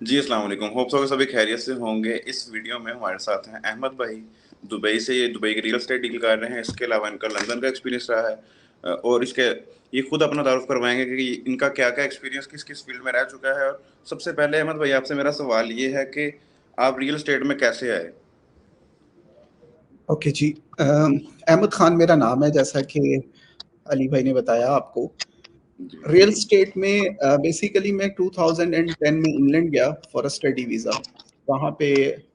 जी, अस्सलाम वालेकुम। Hope so कि सभी खैरियत से होंगे। इस वीडियो में हमारे साथ हैं अहमद भाई, दुबई से। ये दुबई की रियल एस्टेट डील कर रहे हैं। इसके अलावा इनका लंदन का एक्सपीरियंस रहा है। और इसके ये खुद अपना तारुफ करवाएंगे कि इनका क्या-क्या एक्सपीरियंस किस-किस फील्ड में रह चुका है। और सबसे पहले अहमद भाई, आपसे मेरा सवाल ये है कि आप रियल एस्टेट में कैसे आए? ओके जी। अहमद खान मेरा नाम है, जैसा कि अली भाई ने बताया आपको। जी। रियल स्टेट में बेसिकली मैं 2010 में इंग्लैंड गया फॉर अ स्टडी वीज़ा। वहाँ पे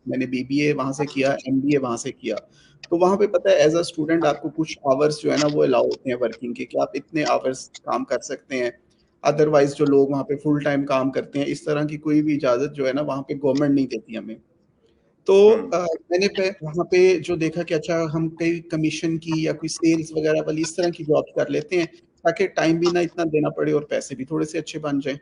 मैंने बीबीए वहाँ से किया, एमबीए वहाँ से किया। तो वहाँ पे पता है, एज अ स्टूडेंट आपको कुछ आवर्स जो है ना वो अलाउ होते हैं वर्किंग के, कि आप इतने आवर्स काम कर सकते हैं। अदरवाइज जो लोग वहाँ पे फुल टाइम काम करते हैं, इस तरह की कोई भी इजाज़त जो है ना वहाँ पे गवर्नमेंट नहीं देती हमें। तो हुँ। मैंने वहाँ पे जो देखा कि अच्छा, हम कई कमीशन की या कोई सेल्स वगैरह वाली इस तरह की जॉब कर लेते हैं, ताकि टाइम भी ना इतना देना पड़े और पैसे भी थोड़े से अच्छे बन जाएं।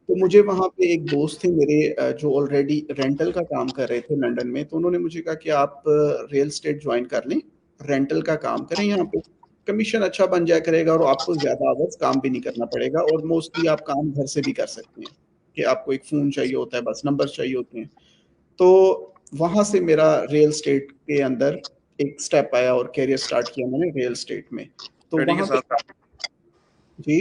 तो मुझे वहाँ पे एक दोस्त थे मेरे, जो ऑलरेडी रेंटल का काम कर रहे थे लंदन में। तो उन्होंने मुझे कहा कि आप रियल एस्टेट ज्वाइन कर लें, रेंटल का काम करें यहाँ पे, कमीशन अच्छा बन जाया करेगा और आपको ज़्यादा आवर्स काम भी नहीं करना पड़ेगा, और मोस्टली आप काम घर से भी कर सकते हैं, कि आपको एक फ़ोन चाहिए होता है, बस नंबर चाहिए होते हैं। तो वहाँ से मेरा रियल एस्टेट के अंदर एक स्टेप आया और करियर स्टार्ट किया मैंने रियल एस्टेट में। तो स्टडी के वहाँ पे साथ जी,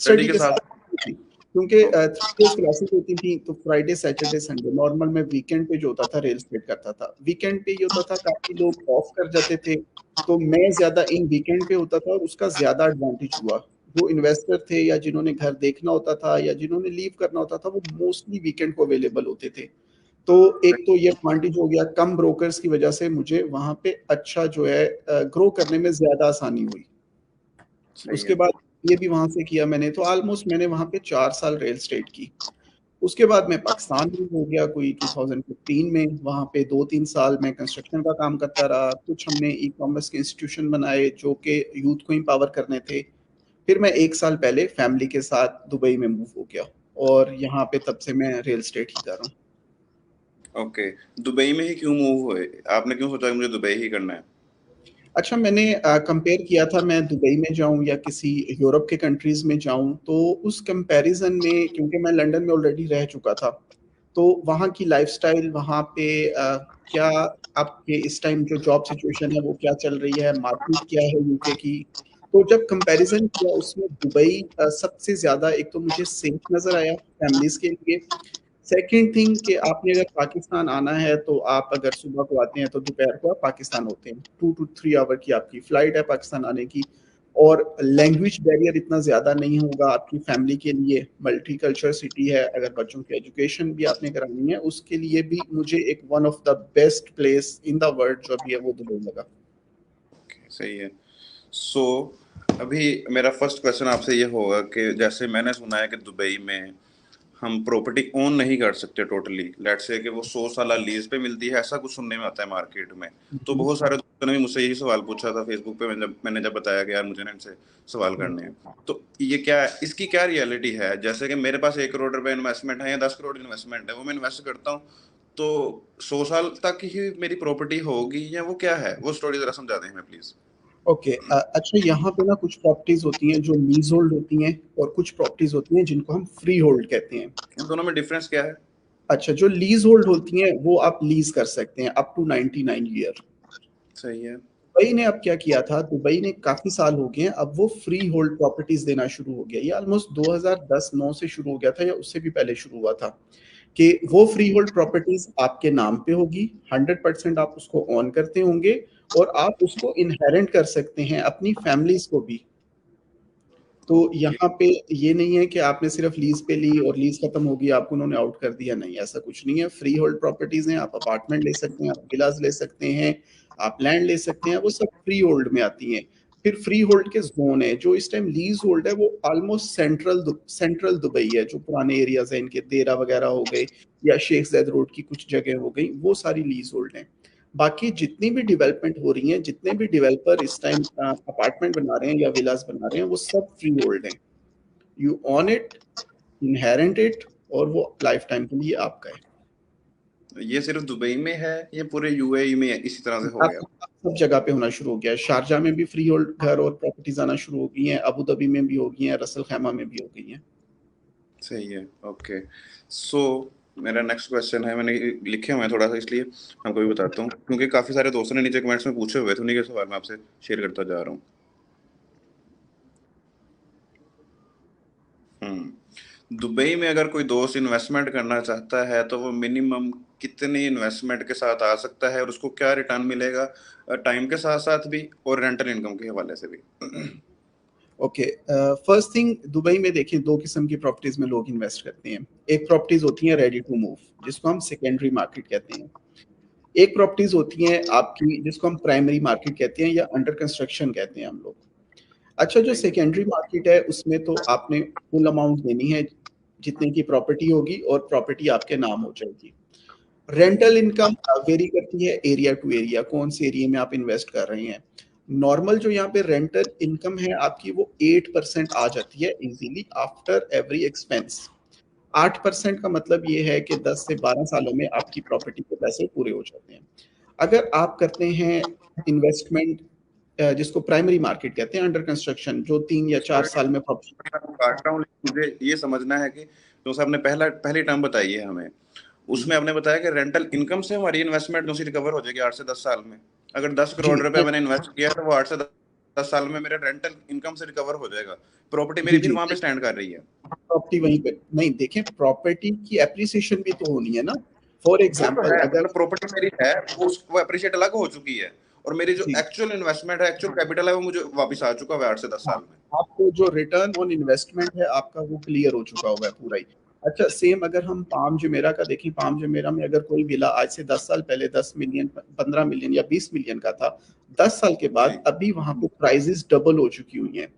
स्टडी स्टडी के के साथ साथ थी, क्योंकि ओके। 3 डेज़ क्लासेस होती थी, तो फ्राइडे, सैटरडे, संडे नॉर्मल मैं वीकेंड पे जो होता था रियल एस्टेट करता था। वीकेंड पे ये होता था, काफ़ी लोग ऑफ कर जाते थे, तो मैं ज़्यादा इन वीकेंड पे होता था और उसका ज़्यादा एडवांटेज हुआ। जो इन्वेस्टर थे या जिन्होंने घर देखना होता था या जिन्होंने लीव करना होता था, वो मोस्टली वीकेंड को अवेलेबल होते थे। तो एक तो ये एडवांटेज हो गया, कम ब्रोकर्स की वजह से मुझे वहाँ पे अच्छा जो है ग्रो करने में ज़्यादा आसानी हुई। सही उसके है। बाद ये भी वहाँ से किया मैंने, तो ऑलमोस्ट मैंने वहाँ पे 4 साल रियल एस्टेट की। उसके बाद मैं पाकिस्तान मूव हो गया कोई 2015 में, वहाँ पे 2-3 साल मैं कंस्ट्रक्शन का काम करता रहा। कुछ हमने ई-कॉमर्स के इंस्टीट्यूशन बनाए जो कि यूथ को एम्पावर करने थे। फिर मैं 1 साल पहले फैमिली के साथ दुबई में मूव हो गया, और यहाँ पे तब से मैं रियल एस्टेट ही कर रहा हूँ। ओके, दुबई में ही क्यों मूव हुए? आपने क्यों सोचा कि मुझे दुबई ही करना है? अच्छा, मैंने कंपेयर किया था, मैं दुबई में जाऊँ या किसी यूरोप के कंट्रीज़ में जाऊँ, तो उस कंपैरिज़न में, क्योंकि मैं लंदन में ऑलरेडी रह चुका था, तो वहाँ की लाइफ़स्टाइल, वहाँ पे क्या आपके इस टाइम जो जॉब सिचुएशन है वो क्या चल रही है, मार्केट क्या है यूके की। तो जब कंपैरिज़न किया उसमें दुबई सबसे ज़्यादा, एक तो मुझे सेफ नज़र आया फैमिलीज़ के लिए। सेकंड थिंग कि आपने अगर पाकिस्तान आना है, तो आप अगर सुबह को आते हैं तो दोपहर को आप पाकिस्तान होते हैं। 2 टू 3 आवर की आपकी फ्लाइट है पाकिस्तान आने की, और लैंग्वेज बैरियर इतना ज़्यादा नहीं होगा आपकी फैमिली के लिए। मल्टीकल्चरल सिटी है, अगर बच्चों की एजुकेशन भी आपने करानी है, उसके लिए भी मुझे एक one of the best place in the world जो अभी है वो दुबई लगा। सही है। सो अभी मेरा फर्स्ट क्वेश्चन आपसे ये होगा कि जैसे मैंने सुना है कि दुबई में हम प्रॉपर्टी ओन नहीं कर सकते टोटली। लेट्स से कि वो 100 साल लीज पे मिलती है, ऐसा कुछ सुनने में आता है मार्केट में। तो हुँ, बहुत सारे दोस्तों ने भी मुझसे यही सवाल पूछा था फेसबुक पे, मैंने जब बताया कि यार मुझे ना इनसे सवाल हुँ। करने हैं। तो ये क्या है, इसकी क्या रियलिटी है? जैसे कि मेरे पास 1 करोड़ रुपए इन्वेस्टमेंट है या 10 करोड़ इन्वेस्टमेंट है, वो मैं इन्वेस्ट करता हूँ, तो 100 साल तक ही मेरी प्रॉपर्टी होगी या वो क्या है? वो स्टोरी जरा समझा दें हमें प्लीज। ओके, अच्छा, यहाँ पे ना कुछ प्रॉपर्टीज़ होती हैं जो लीज़ होल्ड होती हैं, और कुछ प्रॉपर्टीज़ होती हैं जिनको हम फ्री होल्ड कहते हैं। इन दोनों में डिफरेंस क्या है? अच्छा, जो लीज़ होल्ड होती हैं वो आप लीज़ कर सकते हैं अप टू 99 ईयर। सही है। दुबई ने अब क्या किया था, दुबई ने काफ़ी साल हो गए हैं, अब वो फ्री होल्ड प्रॉपर्टीज़ देना शुरू हो गया। ये ऑलमोस्ट 2010-9 से शुरू हो गया था, या उससे भी पहले शुरू हुआ था, कि वो फ्री होल्ड प्रॉपर्टीज़ आपके नाम पे होगी, 100% आप उसको ओन करते होंगे, और आप उसको इनहेरिट कर सकते हैं अपनी फैमिलीज़ को भी। तो ओके। यहाँ पे ये नहीं है कि आपने सिर्फ लीज़ पे ली और लीज़ खत्म हो गई, आपको उन्होंने आउट कर दिया, नहीं, ऐसा कुछ नहीं है। फ्री होल्ड प्रॉपर्टीज़ हैं, आप अपार्टमेंट ले सकते हैं, आप विलाज़ ले सकते हैं, आप लैंड ले सकते हैं, वो सब फ्री होल्ड में आती हैं। फिर फ्री होल्ड के ज़ोन है, जो इस टाइम लीज़ होल्ड है वो ऑलमोस्ट सेंट्रल दुबई है, जो पुराने एरियाज़ हैं इनके, देरा वगैरह हो गए या शेख ज़ायद रोड की कुछ जगह हो गई, वो सारी लीज़ होल्ड हैं। बाकी जितनी भी डेवलपमेंट हो रही हैं, जितने भी डेवलपर इस टाइम अपार्टमेंट बना रहे हैं या विलास बना रहे हैं, वो सब फ्री होल्ड हैं। You own it, inherit it, और वो लाइफ टाइम के लिए आपका है। ये सिर्फ दुबई में है या पूरे यूएई में इसी तरह से हो आप गया? सब जगह पे होना शुरू हो गया है। शारजाह में भी फ्री होल्ड घर और प्रॉपर्टीज आना शुरू हो गई हैं, अबू धाबी में भी हो गई हैं, रसल खैमा में भी हो गई हैं। सही है। ओके। सो मेरा नेक्स्ट क्वेश्चन है, मैंने लिखे हुए हैं थोड़ा सा, इसलिए आपको भी बताता हूँ, क्योंकि काफ़ी सारे दोस्तों ने नीचे कमेंट्स में पूछे हुए थे, उन्हीं के सवाल मैं आपसे शेयर करता जा रहा हूँ। दुबई में अगर कोई दोस्त इन्वेस्टमेंट करना चाहता है तो वो मिनिमम कितनी इन्वेस्टमेंट के साथ आ सकता है, और उसको क्या रिटर्न मिलेगा टाइम के साथ साथ भी और रेंटल इनकम के हवाले से भी? ओके, फर्स्ट थिंग, दुबई में देखिए दो किस्म की प्रॉपर्टीज में लोग इन्वेस्ट करते हैं। एक प्रॉपर्टीज होती हैं रेडी टू मूव, जिसको हम सेकेंडरी मार्केट कहते हैं। एक प्रॉपर्टीज होती हैं आपकी जिसको हम प्राइमरी मार्केट कहते हैं या अंडर कंस्ट्रक्शन कहते हैं हम लोग। अच्छा, जो सही है। सेकेंडरी मार्केट है उसमें तो आपने फुल अमाउंट देनी है, जितने की प्रॉपर्टी होगी और प्रॉपर्टी आपके नाम हो जाएगी। रेंटल इनकम वेरी करती है एरिया टू एरिया, कौन से एरिया में आप इन्वेस्ट कर रहे हैं। नॉर्मल जो यहाँ पे रेंटल इनकम है आपकी वो 8% आ जाती है इजीली आफ्टर एवरी एक्सपेंस। 8% का मतलब ये है कि 10 से 12 सालों में आपकी प्रॉपर्टी के पैसे पूरे हो जाते हैं। अगर आप करते हैं इन्वेस्टमेंट जिसको प्राइमरी मार्केट कहते हैं, अंडर कंस्ट्रक्शन, जो 3 या 4 सॉरी, साल में प्रॉपर्टी। मैं काट रहा हूँ, लेकिन मुझे ये समझना है कि जो सर आपने पहली टर्म बताई है हमें, उसमें आपने बताया कि रेंटल इनकम से हमारी इन्वेस्टमेंट दूसरी रिकवर हो जाएगी 8 से 10 साल में। अगर 10 करोड़ रुपए जी मैंने इन्वेस्ट किया तो वो 8 से 10 साल में मेरे रेंटल इनकम से रिकवर हो जाएगा, प्रॉपर्टी जी मेरी फिर जी, वहां पे स्टैंड कर रही है। प्रॉपर्टी वहीं पे नहीं, देखें प्रॉपर्टी की एप्रिसिएशन भी तो होनी है ना। फॉर वो तो एग्जाम्पल है, अगर मतलब प्रॉपर्टी मेरी है, वो अप्रिशिएट अलग हो चुकी है, और मेरी जो जी, एक्चुअल इन्वेस्टमेंट है, एक्चुअल कैपिटल है, वो मुझे वापस आ चुका है 8 से 10 हाँ, साल में। आपको जो रिटर्न ऑन इन्वेस्टमेंट है आपका वो क्लियर हो चुका हुआ है पूरा ही। अच्छा, सेम अगर हम पाम जुमेरा का देखें, पाम जुमेरा में अगर कोई विला आज से 10 साल पहले 10 मिलियन, 15 मिलियन या 20 मिलियन का था, 10 साल के जी। बाद अभी वहां पे प्राइजेस डबल हो चुकी हुई हैं।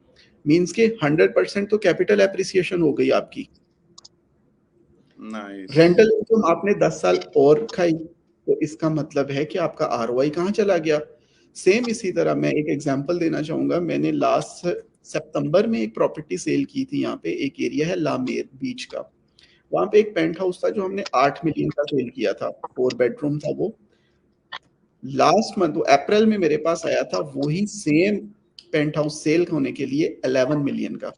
मींस के 100% तो कैपिटल एप्रिसिएशन हो गई आपकी। नाइस। रेंटल इनकम आपने 10 साल और खाई, तो इसका मतलब है कि आपका आरओआई कहाँ चला गया। सेम इसी तरह मैं एक एग्जांपल देना चाहूंगा। मैंने लास्ट सितंबर में एक प्रॉपर्टी सेल की थी। यहाँ पे एक एरिया है लामेर बीच का, वहां पे एक पेंट हाउस था जो हमने 8 मिलियन का सेल किया था, 4 बेडरूम था वो। लास्ट मंथ वो अप्रैल में मेरे पास आया था, वही सेम पेंट हाउस सेल होने के लिए 11 मिलियन का।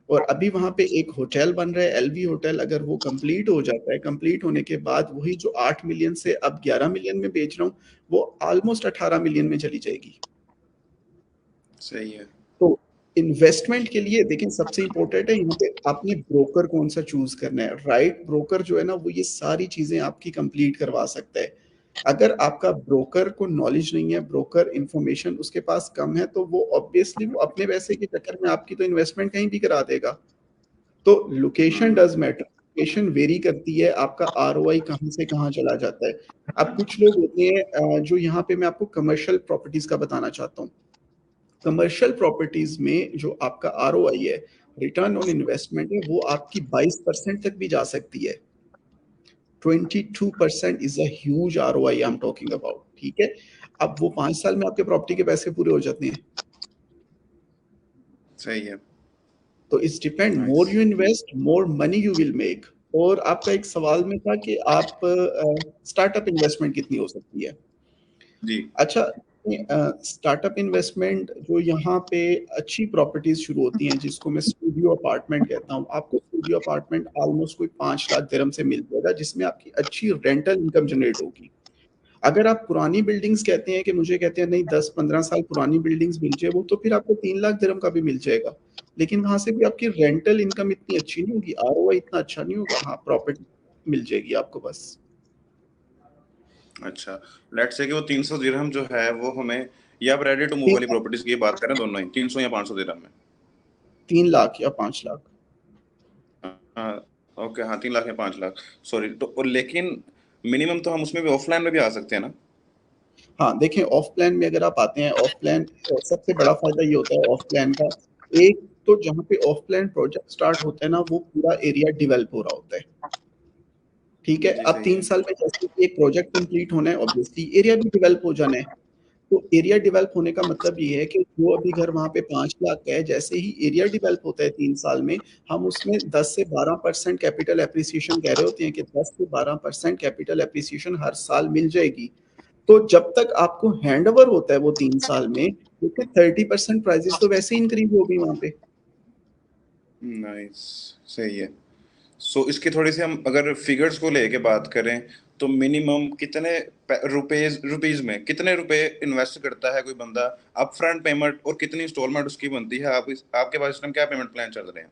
और अभी वहां पे एक होटल बन रहा है, एलवी होटल। अगर वो कंप्लीट हो जाता है, कंप्लीट होने के बाद वही जो 8 मिलियन से अब 11 मिलियन में बेच रहा हूँ, वो ऑलमोस्ट 18 मिलियन में चली जाएगी। सही है। तो इन्वेस्टमेंट के लिए देखें सबसे इंपॉर्टेंट है यहाँ पे आपने ब्रोकर कौन सा चूज करना है। राइट ब्रोकर जो है ना वो ये सारी चीजें आपकी कंप्लीट करवा सकता है। अगर आपका ब्रोकर को नॉलेज नहीं है, ब्रोकर इंफॉर्मेशन उसके पास कम है, तो वो ऑब्वियसली वो अपने पैसे के चक्कर में आपकी तो इन्वेस्टमेंट कहीं भी करा देगा। तो location hmm. Does matter, location very करती है, आपका आरओआई कहाँ से कहाँ चला जाता है। अब कुछ लोग होते हैं जो यहाँ पे मैं आपको कमर्शियल प्रॉपर्टीज का बताना चाहता हूँ। कमर्शियल प्रॉपर्टीज में जो आपका आरओआई है, रिटर्न ऑन इन्वेस्टमेंट है, वो आपकी 22% तक भी जा सकती है। 22% is a huge ROI I am talking about. ठीक है, अब वो 5 साल में आपके प्रॉपर्टी के पैसे पूरे हो जाते हैं। सही है। तो it's depend, nice. More you invest more money you will make. और आपका एक सवाल में था कि आप स्टार्टअप इन्वेस्टमेंट कितनी हो सकती है। जी। अच्छा, स्टार्टअप इन्वेस्टमेंट जो यहाँ पे अच्छी प्रॉपर्टीज शुरू होती हैं, जिसको मैं स्टूडियो अपार्टमेंट कहता हूँ, आपको स्टूडियो अपार्टमेंट ऑलमोस्ट कोई 5 लाख दिरहम से मिल जाएगा, जिसमें आपकी अच्छी रेंटल इनकम जनरेट होगी। अगर आप पुरानी बिल्डिंग्स कहते हैं कि मुझे कहते हैं नहीं 10-15 साल पुरानी बिल्डिंग्स मिल जाए, वो तो फिर आपको 3 लाख दिरहम का भी मिल जाएगा। लेकिन वहां से भी आपकी रेंटल इनकम इतनी अच्छी नहीं होगी, आरओआई इतना अच्छा नहीं होगा। हाँ, प्रॉपर्टी मिल जाएगी आपको बस। अच्छा, लेट्स से कि वो 300 दिरहम जो है वो हमें, या आप रेडी टू मूव तीन वाली प्रॉपर्टीज की बात करें, दोनों ही 300 या 500 दिरहम में? 3 लाख या 5 लाख। हाँ। ओके, हाँ, 3 लाख या 5 लाख। सॉरी, तो और लेकिन मिनिमम तो हम उसमें भी ऑफलाइन में भी आ सकते हैं ना? हाँ, देखें ऑफ प्लान में अगर आप आते हैं, ऑफ प्लान सबसे बड़ा फायदा ये होता है ऑफ प्लान का। एक तो जहाँ पे ऑफ प्लान प्रोजेक्ट स्टार्ट होता है ना, वो पूरा एरिया डेवलप हो रहा होता है। ठीक है, जी, अब सही 3 साल है। में जैसे कि एक प्रोजेक्ट कंप्लीट होना है, ऑब्वियसली एरिया भी डेवलप हो जाना है। तो एरिया डेवलप होने का मतलब ये है कि जो अभी घर वहां पे 5 लाख का है, जैसे ही एरिया डेवलप होता है 3 साल में, हम उसमें 10 से 12% कैपिटल एप्रिसिएशन कह रहे होते हैं कि 10 से 12% कैपिटल एप्रिसिएशन हर साल मिल जाएगी। तो जब तक आपको हैंड ओवर होता है वो 3 साल में, क्योंकि 30% प्राइजेस तो वैसे ही इंक्रीज हो गई वहां पे। नाइस। सही है। सो इसकी थोड़ी सी हम अगर फिगर्स को लेके बात करें तो मिनिमम कितने रुपीज में कितने रुपए इन्वेस्ट करता है कोई बंदा अप फ्रंट पेमेंट, और कितनी इंस्टॉलमेंट उसकी बनती है? आपके पास इस टाइम क्या पेमेंट प्लान चल रहे हैं?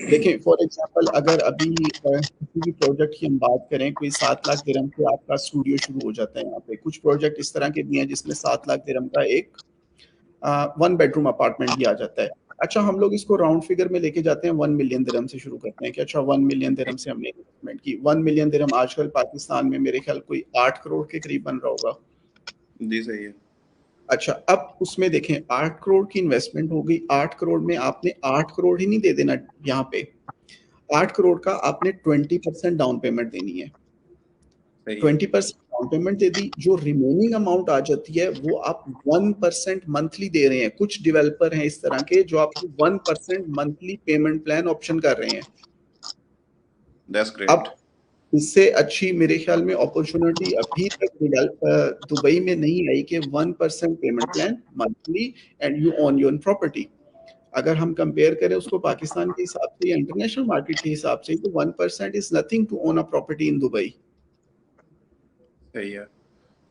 देखें फॉर एग्जांपल अगर अभी किसी भी प्रोजेक्ट की हम बात करें, कोई 7 लाख दिरहम से आपका स्टूडियो शुरू हो जाता है। यहाँ पे कुछ प्रोजेक्ट इस तरह के भी हैं जिसमें 7 लाख दिरहम का एक 1 बेडरूम अपार्टमेंट भी आ जाता है। अच्छा, हम लोग इसको राउंड फिगर में लेके जाते हैं, 1 मिलियन दिरहम से शुरू करते हैं कि अच्छा 1 मिलियन दिरहम से हमने इन्वेस्टमेंट की। 1 मिलियन दिरहम आजकल पाकिस्तान में मेरे ख्याल कोई 8 करोड़ के करीब बन रहा होगा। जी सही है। अच्छा, अब उसमें देखें 8 करोड़ की इन्वेस्टमेंट हो गई। 8 करोड़ में आपने 8 करोड़ ही नहीं दे देना। यहाँ पे 8 करोड़ का आपने 20% डाउन पेमेंट देनी है। सही है। 20% डाउन पेमेंट दे दी, जो रिमेनिंग अमाउंट आ जाती है वो आप 1% मंथली दे रहे हैं। कुछ डेवलपर हैं इस तरह के जो आपको 1% मंथली पेमेंट प्लान ऑप्शन कर रहे हैं। That's great. अब इससे अच्छी मेरे ख्याल में अपॉर्चुनिटी अभी तक दुबई में नहीं आई कि 1% payment plan monthly and you own your property. अगर हम कंपेयर करें उसको पाकिस्तान के हिसाब से या इंटरनेशनल मार्केट के हिसाब से, तो 1% is nothing to own a property in Dubai. सही है।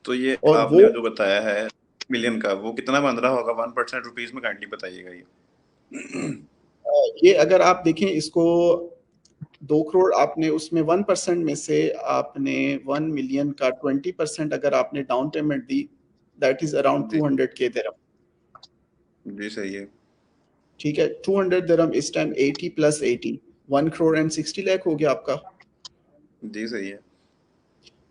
तो ये और वो आपने जो बताया है मिलियन का, वो कितना बन रहा होगा 1% रुपीज में? काइंडली बताइएगा ये। ये अगर आप देखें इसको 2 करोड़ आपने उसमें 1% में से आपने 1 मिलियन का 20% अगर आपने डाउन पेमेंट दी, दैट इज अराउंड जी 200 के दिरहम। जी सही है। ठीक है, 200 दिरहम इस time 80 plus 80 1 crore and 60 lakh हो गया आपका। जी सही है।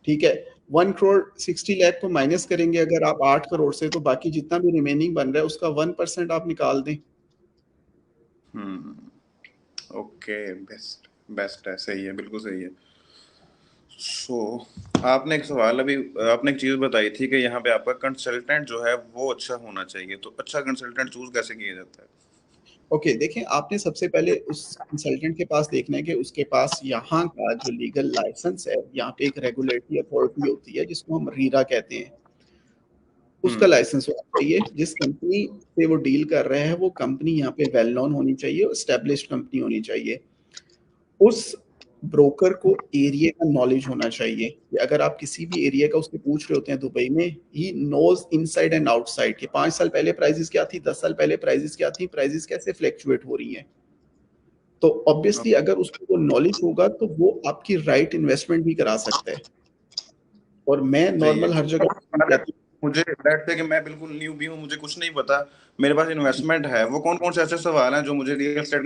ठीक है, 1 करोड़ 60 लाख को माइनस करेंगे अगर आप 8 करोड़ से, तो बाकी जितना भी रिमेनिंग बन रहा है उसका 1% आप निकाल दें। ओके, बेस्ट बेस्ट है, सही है, बिल्कुल सही है। सो आपने एक सवाल अभी आपने एक चीज बताई थी कि यहाँ पे आपका कंसल्टेंट जो है वो अच्छा होना चाहिए, तो अच्छा कंसल्टेंट चूज कैसे किया जाता है? ओके, देखें आपने सबसे पहले उस कंसल्टेंट के पास देखना है कि उसके पास यहाँ का जो लीगल लाइसेंस है, यहाँ पे एक रेगुलेटरी अथॉरिटी होती है जिसको हम रीरा कहते हैं, उसका हम्म। लाइसेंस होना चाहिए। जिस कंपनी से वो डील कर रहे हैं वो कंपनी यहाँ पे वेल नोन होनी चाहिए, एस्टेब्लिश्ड कंपनी होनी चाहिए। उस ब्रोकर को एरिया का नॉलेज होना चाहिए कि अगर आप किसी भी एरिया का उससे पूछ रहे होते हैं दुबई में, he knows inside and outside कि 5 साल पहले प्राइसेस क्या थी, 10 साल पहले प्राइसेस क्या थी, प्राइसेस कैसे फ्लैक्चुएट हो रही हैं। तो ऑब्वियसली अगर उसको वो नॉलेज होगा तो वो आपकी राइट इन्वेस्टमेंट भी करा सकता है। और मैं सही है। नॉर्मल हर जगह अगर कहता मुझे लेट्स से कि मैं बिल्कुल न्यू भी हूँ, मुझे कुछ नहीं पता, मेरे पास इन्वेस्टमेंट है, वो कौन कौन से ऐसे सवाल हैं जो मुझे रियल एस्टेट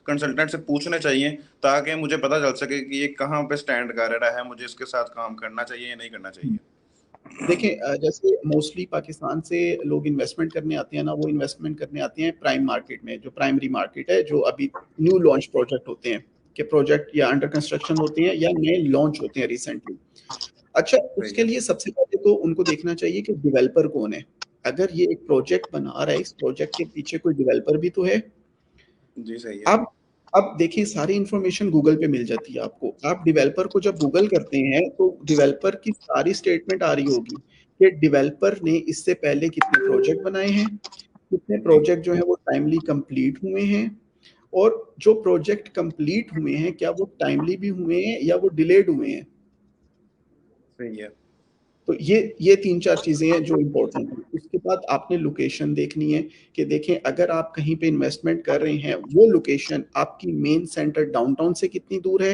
कंसल्टेंट से पूछने चाहिए ताकि मुझे पता चल सके कि ये कहाँ पे स्टैंड कर रहा है, मुझे इसके साथ काम करना चाहिए या नहीं करना हूँ। चाहिए? देखें जैसे मोस्टली पाकिस्तान से लोग इन्वेस्टमेंट करने आते हैं ना, वो इन्वेस्टमेंट करने आते हैं प्राइम मार्केट में, जो प्राइमरी मार्केट है, जो अभी न्यू लॉन्च प्रोजेक्ट होते हैं, कि प्रोजेक्ट या अंडर कंस्ट्रक्शन होते हैं या नए लॉन्च होते हैं रिसेंटली। अच्छा, सही उसके है। लिए सबसे पहले तो उनको देखना चाहिए कि डेवलपर कौन है। अगर ये एक प्रोजेक्ट बना रहा है, इस प्रोजेक्ट के पीछे कोई डेवलपर भी तो है। जी सही है। अब अब देखिए सारी इंफॉर्मेशन गूगल पे मिल जाती है आपको। आप डेवलपर को जब गूगल करते हैं तो डेवलपर की सारी स्टेटमेंट आ रही होगी कि डेवलपर ने इससे पहले कितने प्रोजेक्ट बनाए हैं, कितने जी प्रोजेक्ट जो है वो टाइमली कंप्लीट हुए हैं, और जो प्रोजेक्ट कंप्लीट हुए हैं क्या वो टाइमली भी हुए हैं या वो डिलेड हुए हैं। सही है। तो ये 3-4 चीजें हैं जो इम्पोर्टेंट है। उसके बाद आपने लोकेशन देखनी है कि देखें अगर आप कहीं पे इन्वेस्टमेंट कर रहे हैं, वो लोकेशन आपकी मेन सेंटर डाउनटाउन से कितनी दूर है,